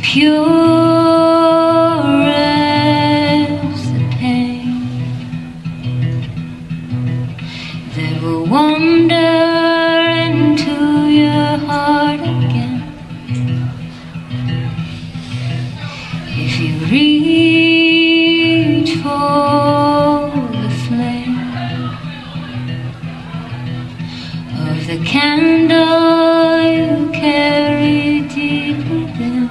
Pure as the pain that will wander into your heart again if you reach for the flame of the candle you carry deep within.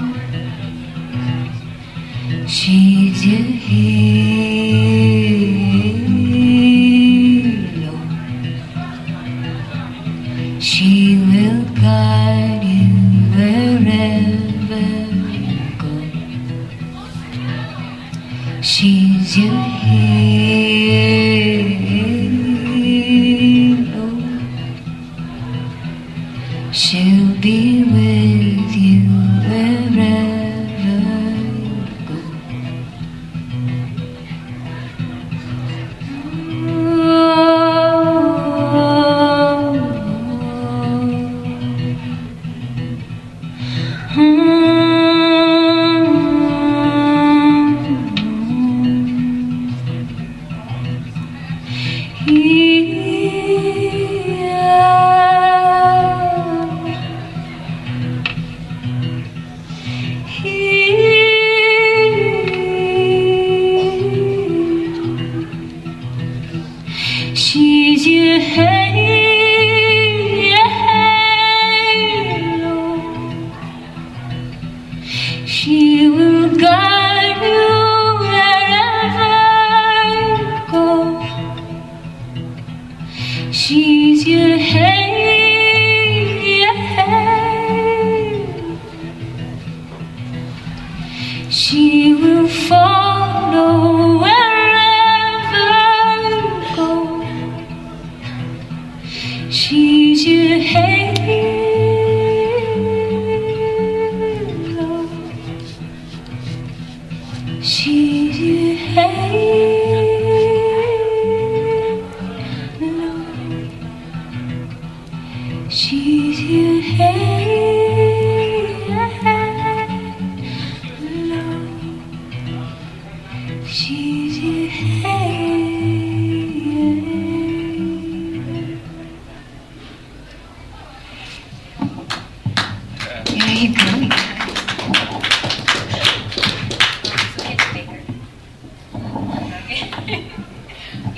She's your halo. She will guide you wherever you go. She's your halo. She'll be with you wherever you go. She's your halo. She will guide you wherever you go. She's your halo. She will follow wherever you go. She's your halo. She's your halo.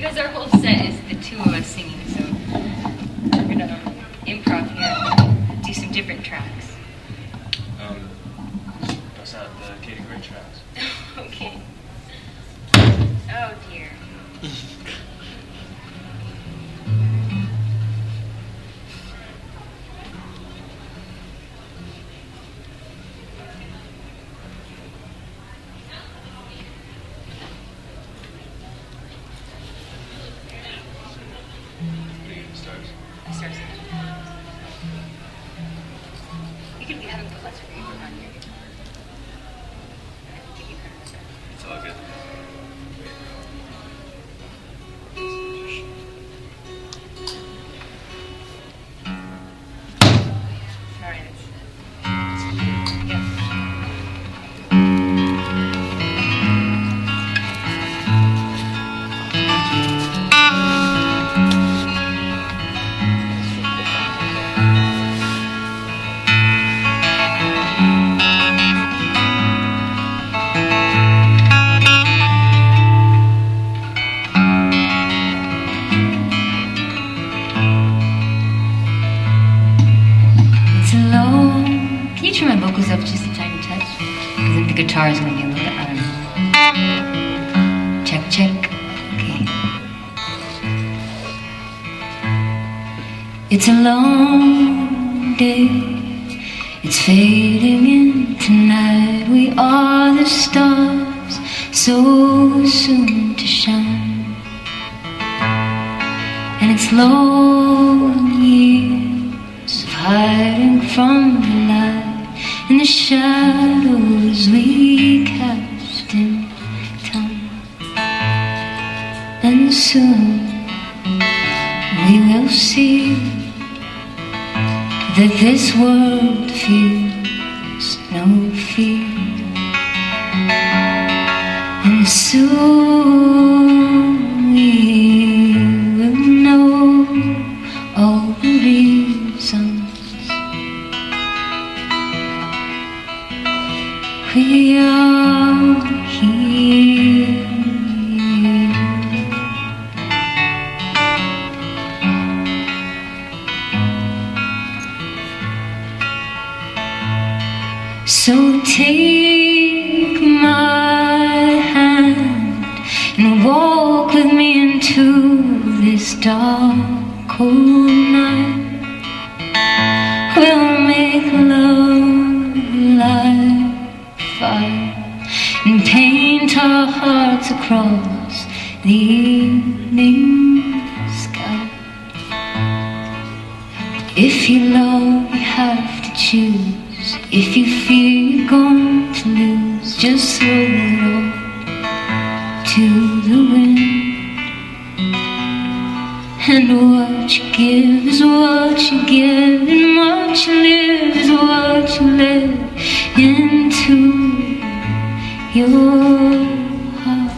Because our whole set is the two of us singing, so we're gonna improv here and do some different tracks. Bust out the Katie Gray tracks. Okay. Oh dear. I start singing. You could have him put less reverb on your guitar. Give you credit. It's all good. Alright, yeah. It's alone. Can you turn my vocals up just a tiny touch? Because the guitar is going to be a little bit, I don't know. Check, check. Okay. It's a long day. It's fading in tonight. We are the stars, so soon to shine. And it's long years of hiding from the light in the shadows we cast in time. And soon we will see that this world feels no fear. And soon we will know all the reasons we are here. So take my hand and walk with me into this dark, cold night. We'll make love like fire and paint our hearts across the evening sky. If you love, you have to choose. If you fear you're going to lose, just throw it all to the wind. And what you give is what you give, and what you live is what you live into your heart.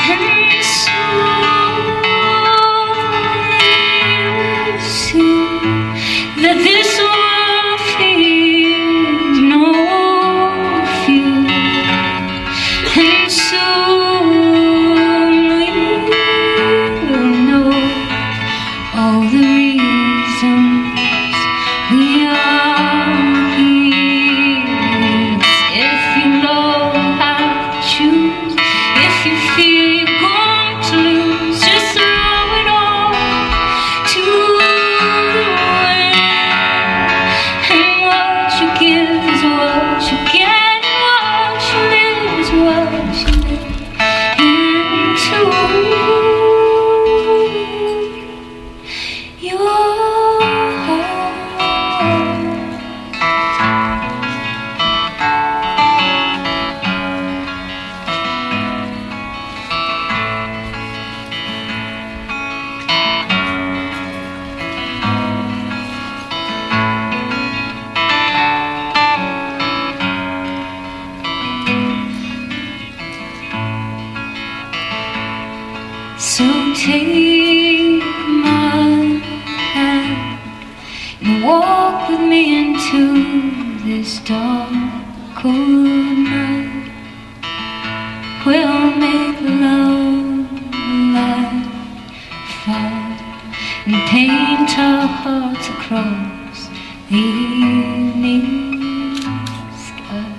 And soon you'll see that this world feels no fear. And soon we will know all the reasons we are here. If you know how to choose, if you fear you're going to lose, just throw it all to the wind. And what you give is what you get, and what you live is what you live into your heart. So take my hand and walk with me into this dark, cold night. will make love like fall and paint our hearts across the evening sky.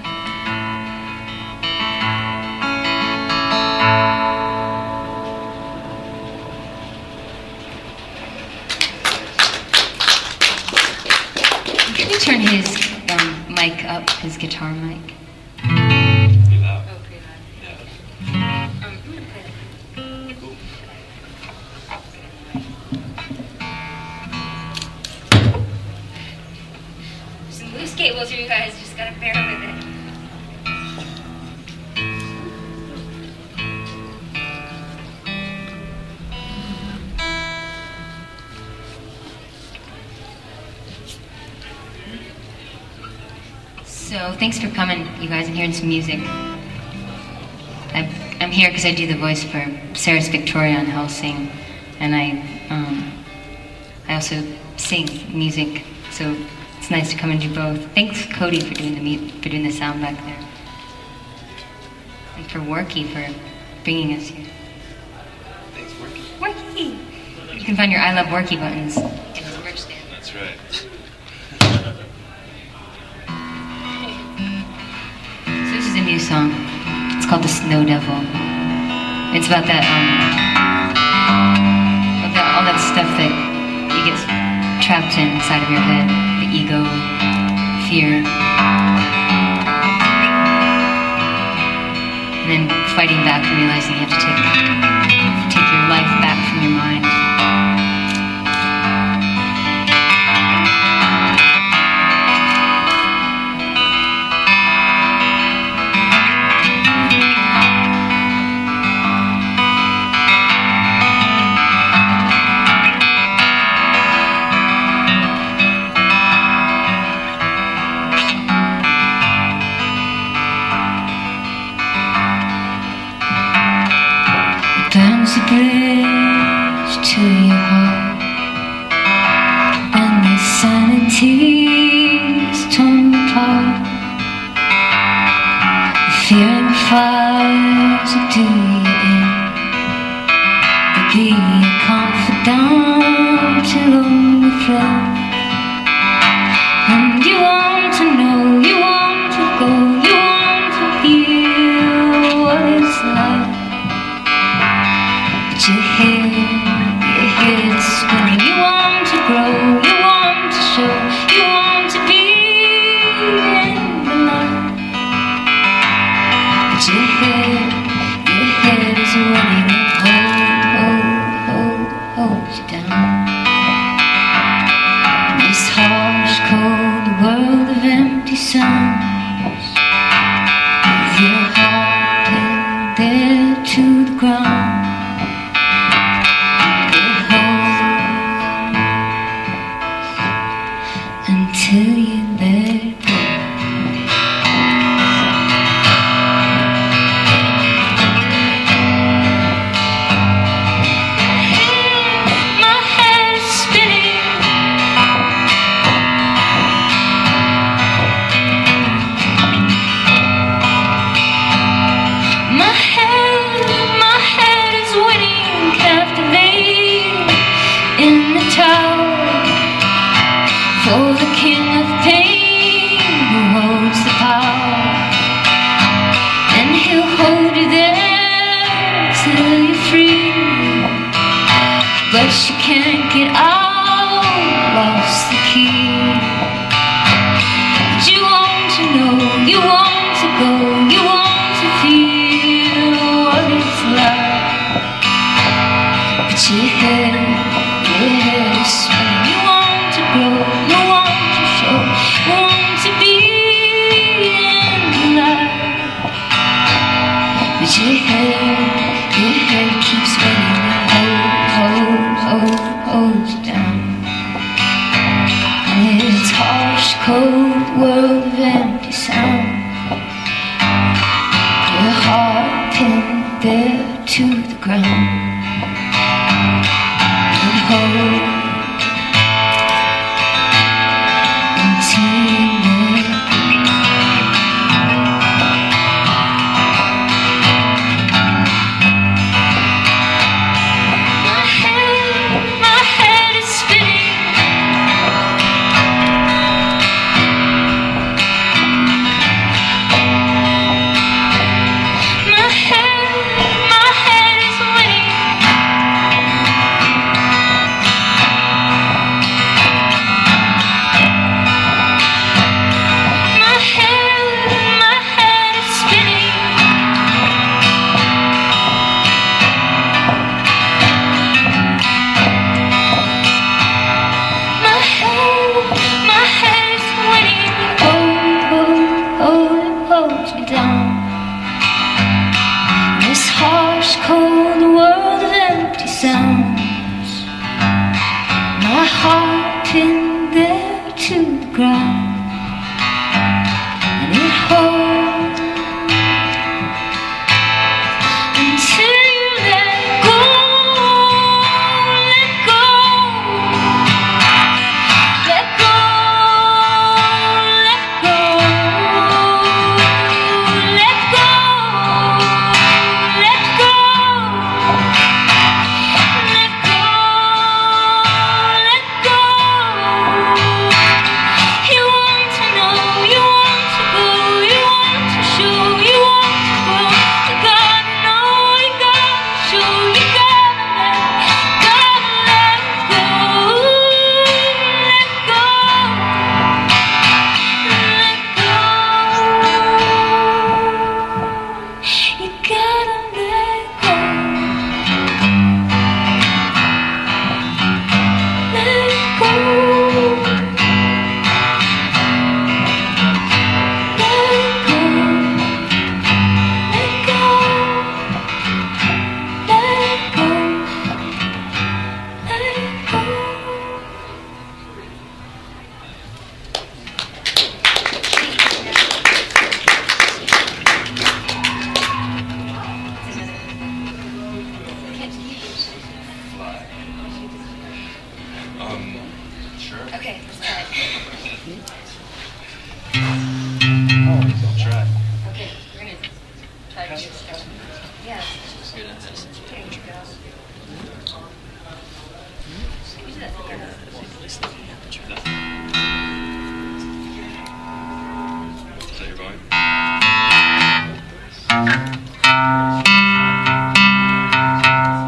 Can you turn his mic up, his guitar mic? Pretty loud. Oh, pretty loud. Yeah. I'm gonna play that. Cool. Some loose cables here, you guys. Just gotta bear with it. So thanks for coming, you guys, and hearing some music. I'm here because I do the voice for Sarah's Victoria on Helsing, and I also sing music. So it's nice to come and do both. Thanks, Cody, for doing the sound back there, and for Worky for bringing us here. Thanks, Worky. Worky. You can find your I Love Worky buttons in his merch stand. That's right. So this is a new song. It's called The Snow Devil. It's about that, all that stuff that you get trapped inside of your head. The ego, fear. And then fighting back and realizing you have to take your life back from your mind. Burns a bridge to your heart, and the sanity's torn apart. The fear and fires will do you in. But be a confidant till only friend. And you want to know, you want to go, you want to feel what it's like. Your head is spinning. You want to grow, you want to show, you want to be in the light. But your head is running and hold you down. This harsh, cold world of empty sounds, with your heart pinned there to the ground. Until you let go. My head is spinning. My head is winning, captivating in the tower. For the king of pain who holds the power, and he'll hold you there till you're free. But you can't get out, lost the key. But you want to know, you want to go, you want to feel what it's like. But your head is spinning. You want to grow, you want to show, you want to be in the light. But your head keeps spinning and holds you down. And it's harsh, cold world of empty sound. Your heart pinned there to the ground. And hold sounds, my heart pinned there to the ground, and it holds until you let go, let go, let go, let go, let go, let go. Let go, let go. You want to know, you want to go, you want to show, you want to grow. You gotta know, you gotta show, you gotta let go. Let go, let go. You gotta let go. Let go. Let go. Let go. Let go. Let go. Sure. Okay, let's try it. I'll try. Okay, we're gonna try to do stuff. Yeah. There you go. We did that together. So you're going?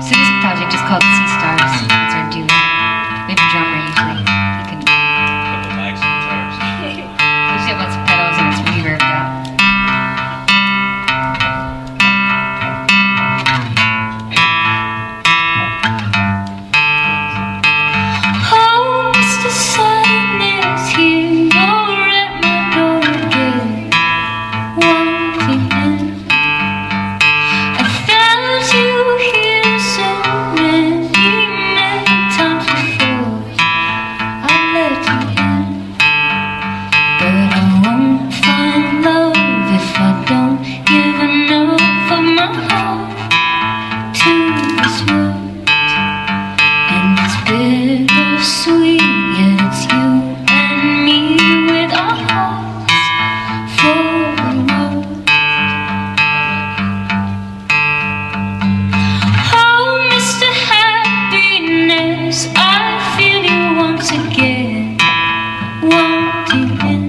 So this project is called Sea Stars. It's our duo. We have a drummer usually. He can. Couple mics and guitars. We usually have lots of pedals and it's reverbed out. Oh, Mr. Sadness, here you're at my door again, wanting in. I felt you here so many times before. I let you in, but I won't find love if I don't give enough of my heart to this world. And it's bittersweet, yet it's you and me with our hearts for the world. Oh, Mr. Happiness, I feel you once again, wanting in.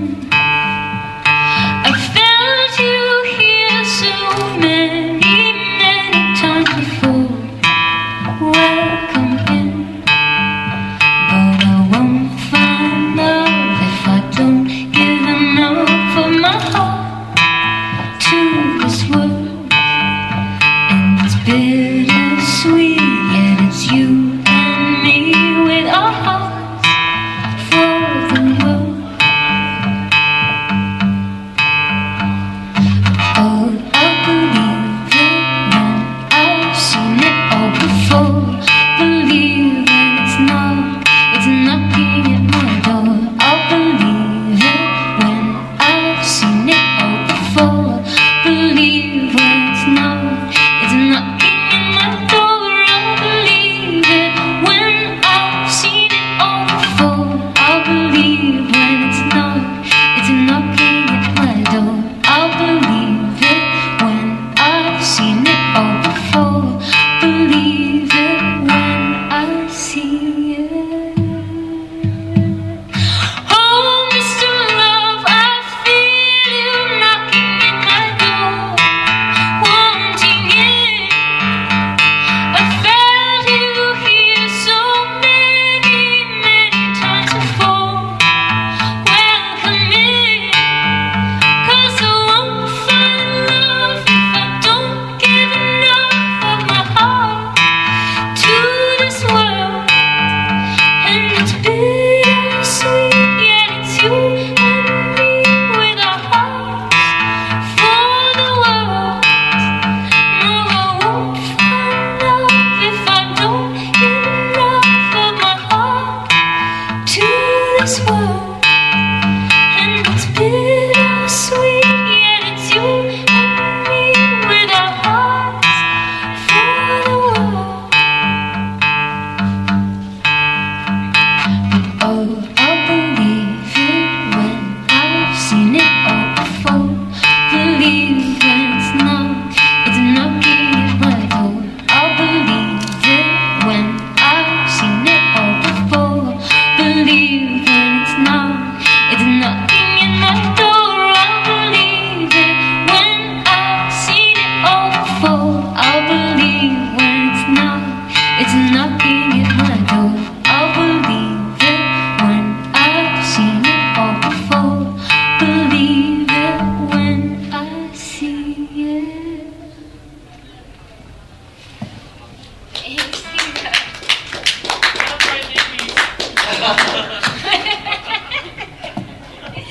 I felt you here so many times before. Welcome in, but I won't find love if I don't give enough of my heart to this world. And it's bittersweet, yet it's you and me with our hearts for the world. Oh, I believe it when I've seen it all before. Believe when it's knocking at my door. I believe it when I've seen it all before. Believe when it's knocking at my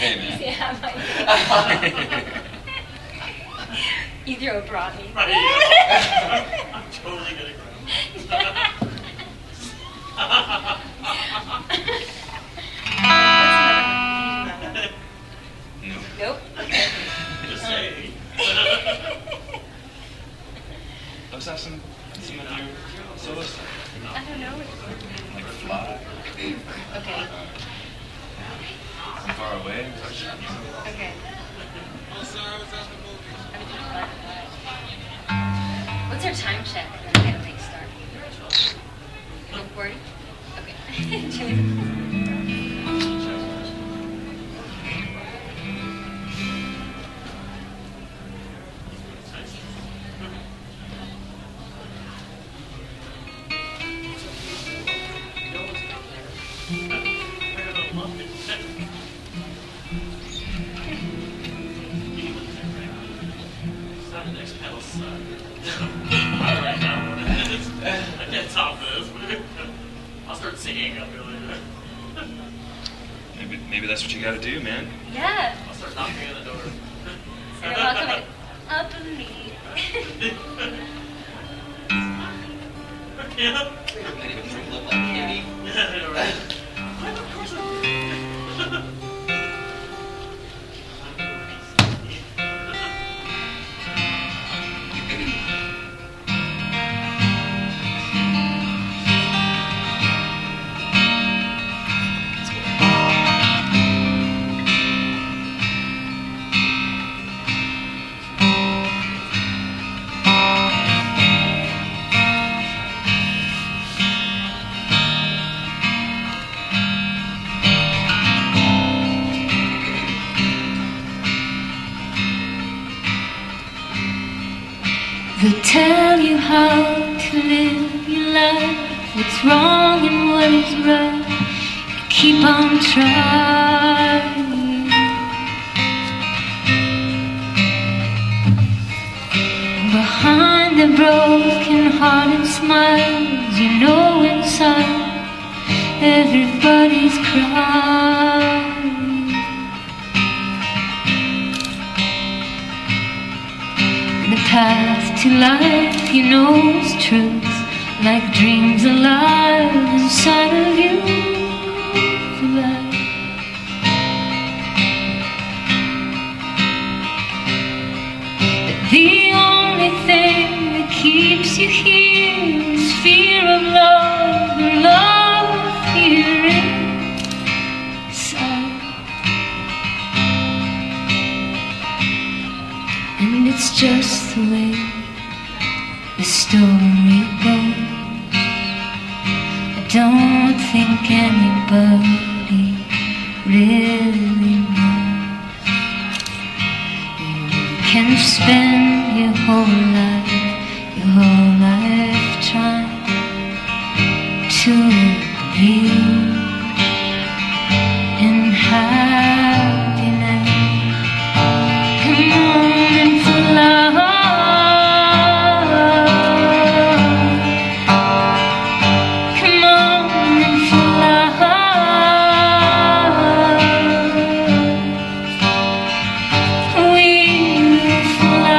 Hey, man. Yeah, you throw a bra at me. I'm totally gonna Nope. Okay. Just saying. Let's have some of your solo stuff. I don't know. Like Fly. Okay. From Far Away. Okay. What's our time check? Then we gotta make start. 1:40? Okay. I can't top this. I'll start singing. I'll be like, Maybe that's what you gotta do, man. Yeah. I'll start knocking on the door. And then I'll come in. Up and me. Yeah. Look like Kitty. Yeah, I know, right? Of course I They'll tell you how to live your life, what's wrong and what is right. Keep on trying. Behind the broken-hearted smiles, you know inside everybody's crying. The path to life, you know, is truth, like dreams alive inside of you. But the only thing that keeps you here is fear of love, and love here inside. And it's just the way the story goes. I don't think anybody really knows. You can spend your whole life trying to believe in happiness. Come on and fly. Come on and fly. We'll fly.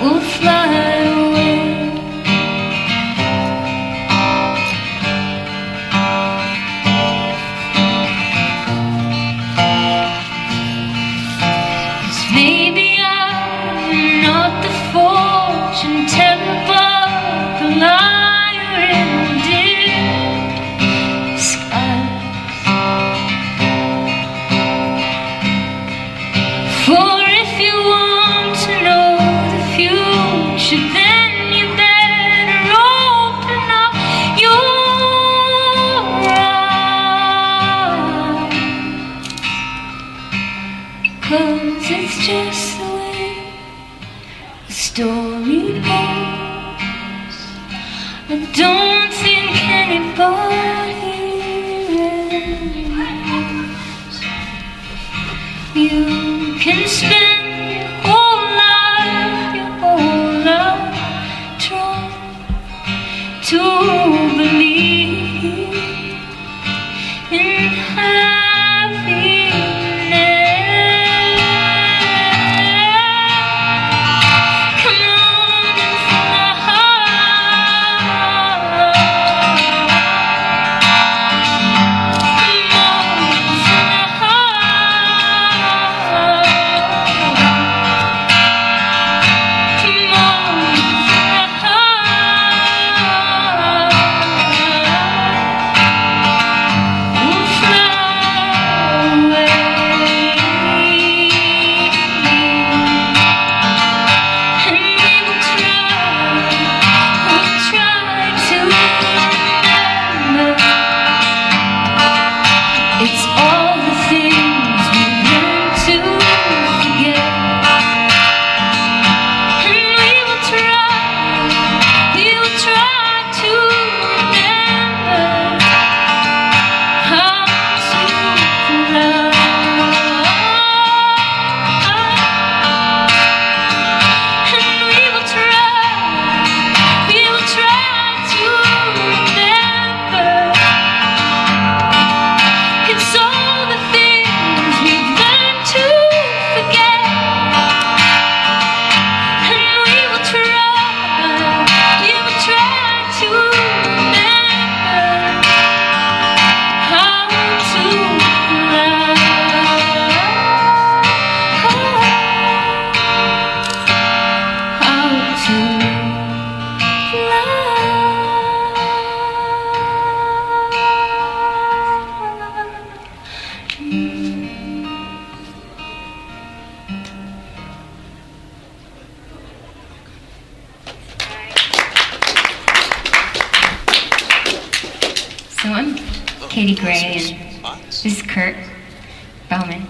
We'll fly away. 'Cause maybe I'm not the fortune teller, but the liar in disguise. For if you want to know the future, then you better open up your eyes. 'Cause it's just the way the story goes. I don't think anybody really knows. You can spend your whole life trying Katie Gray, and this is Kurt Bauman,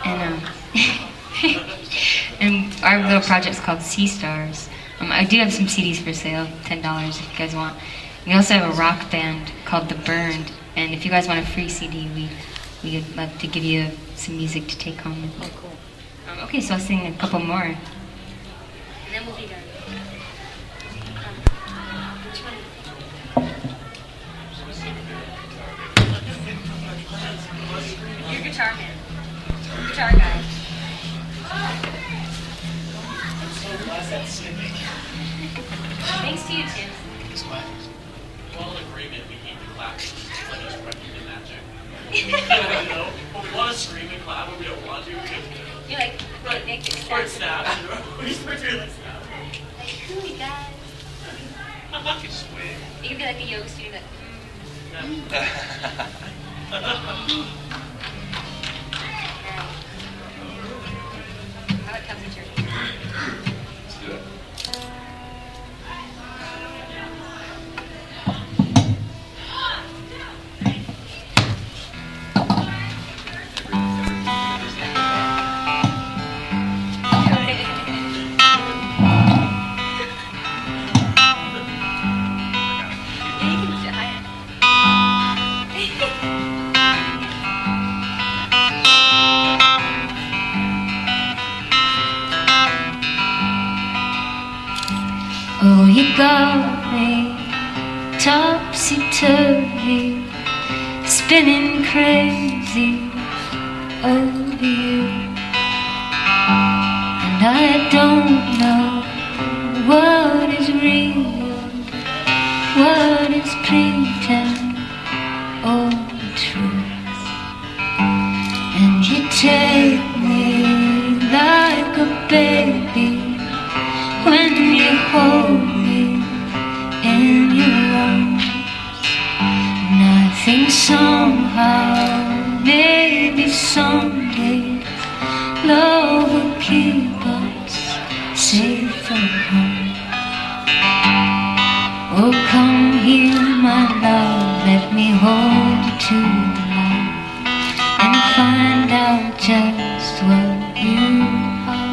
and and our little project's called Sea Stars. I do have some CDs for sale, $10 if you guys want. We also have a rock band called The Burned, and if you guys want a free CD, we'd love to give you some music to take home with you. Oh, cool. Okay, so I'll sing a couple more, and then we'll be done. Your guitar man. Guitar guy. Thanks to you, Tim. We're all in agreement we hate the clap. It's like it's wrecking the magic. No, but we want to scream and clap, but we don't want to. You're like, Right. make it Or snap. snap. We start doing like snap. Like, who guys? You can be like a yoga student, like, How about temperature? Let's do it. Oh, you got me topsy-turvy, spinning crazy over you. And I don't know what is real, what is pretend or truth. And you take me like a baby when you hold me in your arms. And I think somehow, maybe someday, love will keep us safe from harm. Oh, come here, my love, let me hold you to the light and find out just what you are.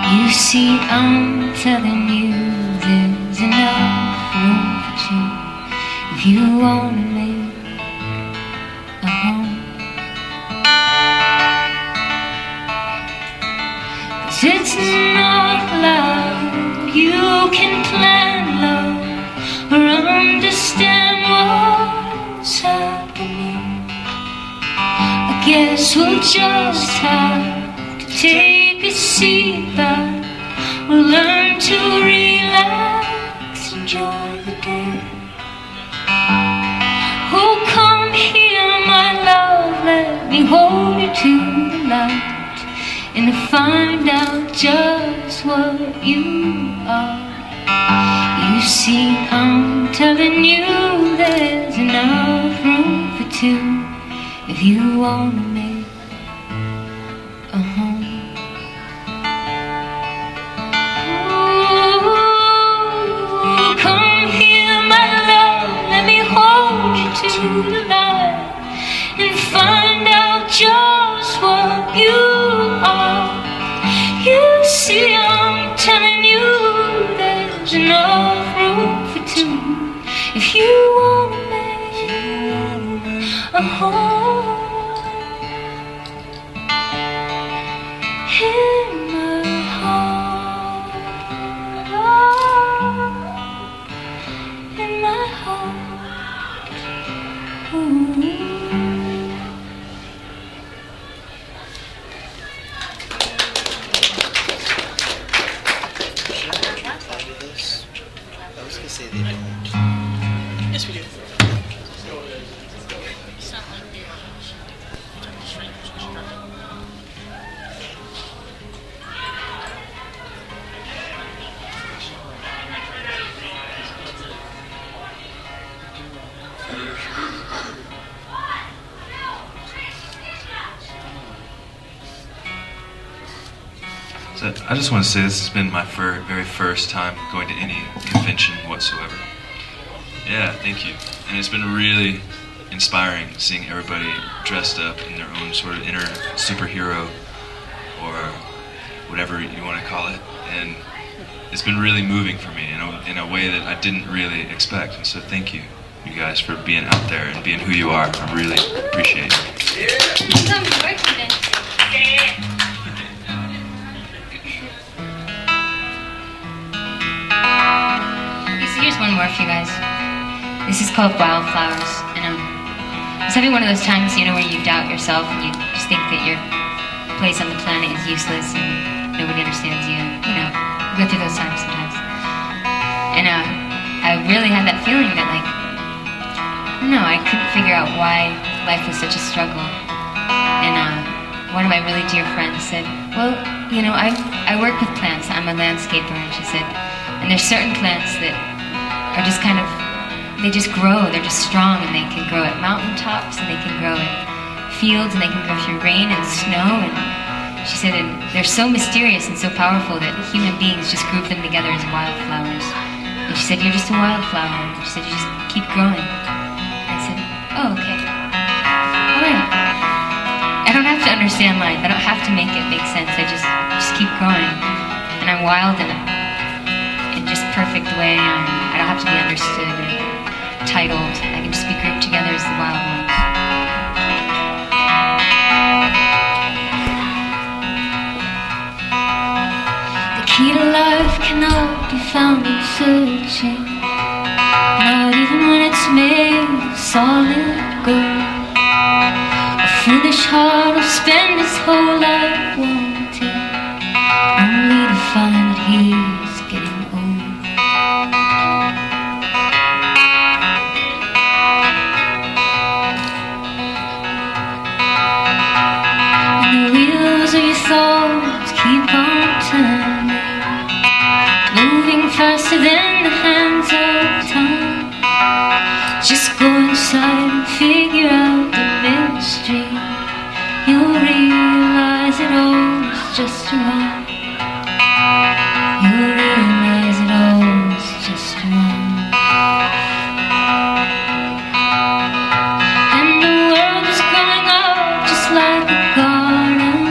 You see, I'm telling you, there's enough room for two if you wanna make a home. 'Cause it's not like you can plan love or understand what's happening. I guess we'll just have to take a seat back. We'll learn to relax, enjoy the day. Oh, come here, my love, let me hold you to the light and find out just what you are. You see, I'm telling you, there's enough room for two if you wanna make a home. To the light and find out just what you are. You see, I'm telling you, there's enough room for two if you wanna make a home in my heart, in my heart. I was gonna say they don't. Yes, we do. So I just want to say this has been my very first time going to any convention whatsoever. Yeah, thank you. And it's been really inspiring seeing everybody dressed up in their own sort of inner superhero or whatever you want to call it, and it's been really moving for me in a way that I didn't really expect. And so thank you guys for being out there and being who you are. I really appreciate it. Here's one more for you guys. This is called Wildflowers, and I was having one of those times, where you doubt yourself and you just think that your place on the planet is useless and nobody understands you. You go through those times sometimes. And I really had that feeling that, I couldn't figure out why life was such a struggle. And one of my really dear friends said, well, I work with plants. I'm a landscaper, and she said, and there's certain plants that are just kind of, they just grow. They're just strong, and they can grow at mountaintops, and they can grow in fields, and they can grow through rain and snow. And she said, and they're so mysterious and so powerful that human beings just group them together as wildflowers. And she said, you're just a wildflower. And she said, you just keep growing. I said, oh, okay. All right. I don't have to understand life. I don't have to make it make sense. I just keep growing. And I'm wild in just perfect way. I don't have to be understood or titled. I can just be grouped together as the wild ones. The key to life cannot be found in searching, not even when it's made of solid gold. A foolish heart will spend his whole life wanting, only to find that he's getting old. And the wheels of your thoughts keep on turning, moving faster than the hands of time. Just go inside and figure out the mystery. You'll realize it all is just a rhyme. You'll realize it all is just a rhyme. And the world is growing up just like a garden.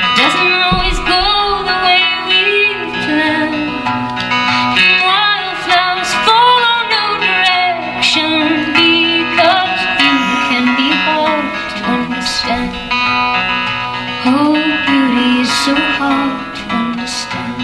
It doesn't always go the way we've planned. And wildflowers follow no direction, because beauty can be hard to understand. Oh, beauty is so hard to understand.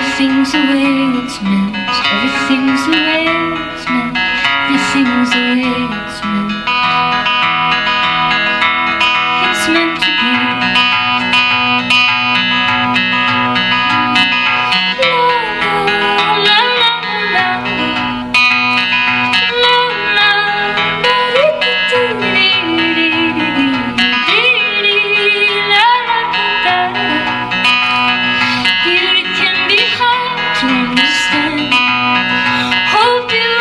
Everything's the way it's meant. Everything's the way it's meant. It's meant to be. La la la la la la la Beauty can be hard to understand. Oh, beauty.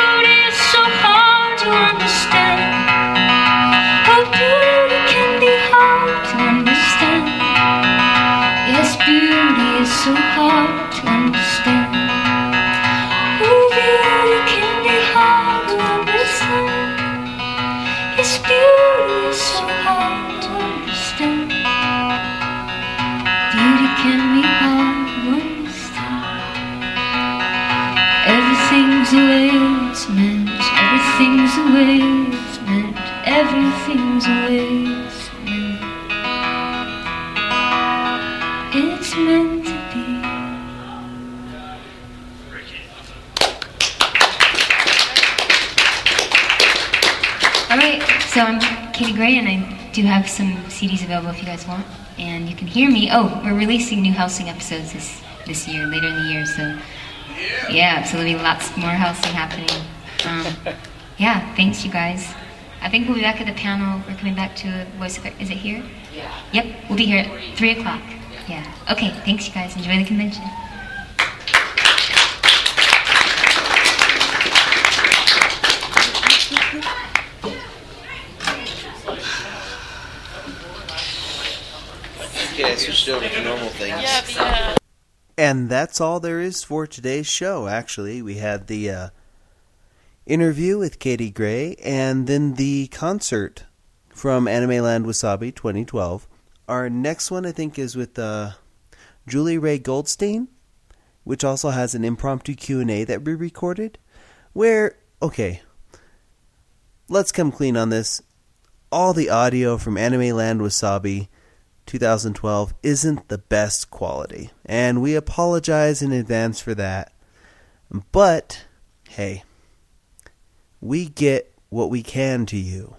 the way it's meant. Everything's the way it's meant. Everything's the way it's meant. It's meant to be. Alright, so I'm Katie Gray and I do have some CDs available if you guys want. And you can hear me. Oh, we're releasing new housing episodes this year, later in the year, so yeah, so there'll be lots more housing happening. Yeah, thanks you guys. I think we'll be back at the panel. We're coming back to Voice Effect. Is it here? Yeah. Yep, we'll be here at 3 o'clock. Yeah. Okay, thanks you guys. Enjoy the convention. Okay, I switched over to normal things. Yeah. And that's all there is for today's show, actually. We had the interview with Katie Gray and then the concert from Anime Land Wasabi 2012. Our next one, I think, is with Julie Ray Goldstein, which also has an impromptu Q&A that we recorded. Where, okay, let's come clean on this. All the audio from Anime Land Wasabi 2012 isn't the best quality, and we apologize in advance for that. But hey, we get what we can to you.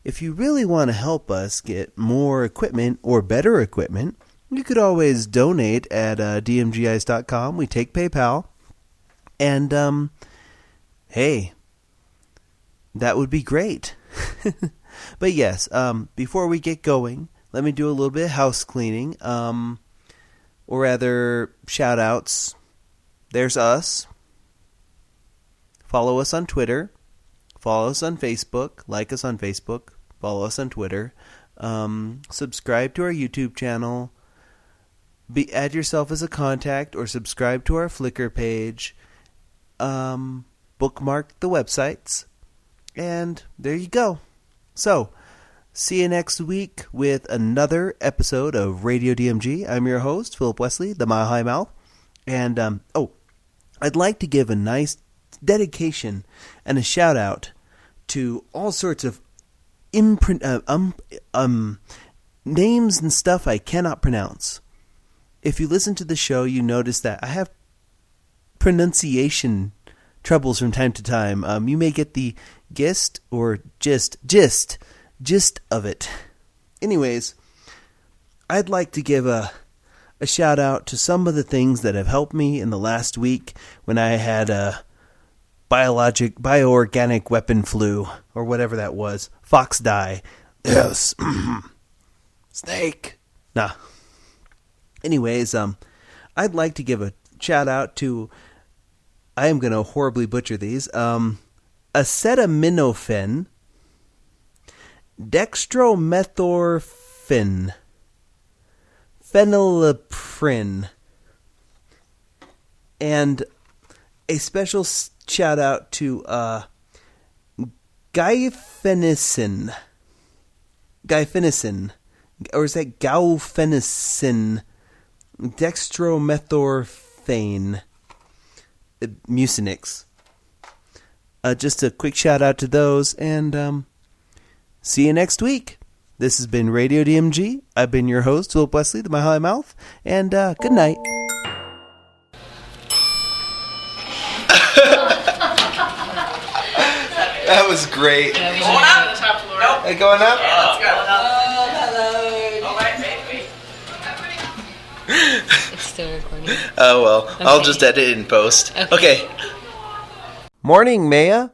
If you really want to help us get more equipment or better equipment, you could always donate at dmgice.com. We take PayPal, and hey, that would be great. But yes, before we get going, let me do a little bit of house cleaning, or rather, shout-outs. There's us. Follow us on Twitter. Follow us on Facebook. Like us on Facebook. Follow us on Twitter. Subscribe to our YouTube channel. Add yourself as a contact, or subscribe to our Flickr page. Bookmark the websites. And there you go. So, see you next week with another episode of Radio DMG. I'm your host, Philip Wesley, the Mile High Mouth. And, I'd like to give a nice dedication and a shout out to all sorts of names and stuff I cannot pronounce. If you listen to the show, you notice that I have pronunciation troubles from time to time. You may get the gist or gist of it. Anyways, I'd like to give a shout out to some of the things that have helped me in the last week when I had a bioorganic weapon flu, or whatever that was. Fox die. Yes. Snake. Nah. Anyways, I'd like to give a shout out to, I am going to horribly butcher these, acetaminophen, dextromethorphan, phenylephrine, and a special shout out to guaifenesin, or is that gaufenesin, dextromethorphane, Mucinix. Just a quick shout out to those, and see you next week. This has been Radio DMG. I've been your host, Philip Wesley, the Mile High Mouth, and good night. That was great. Going up? The top floor. Nope. Going up? Yeah, let's go. Hello. Oh, wait. It's still recording. Oh, well. Okay. I'll just edit it in post. Okay. Okay. Morning, Maya.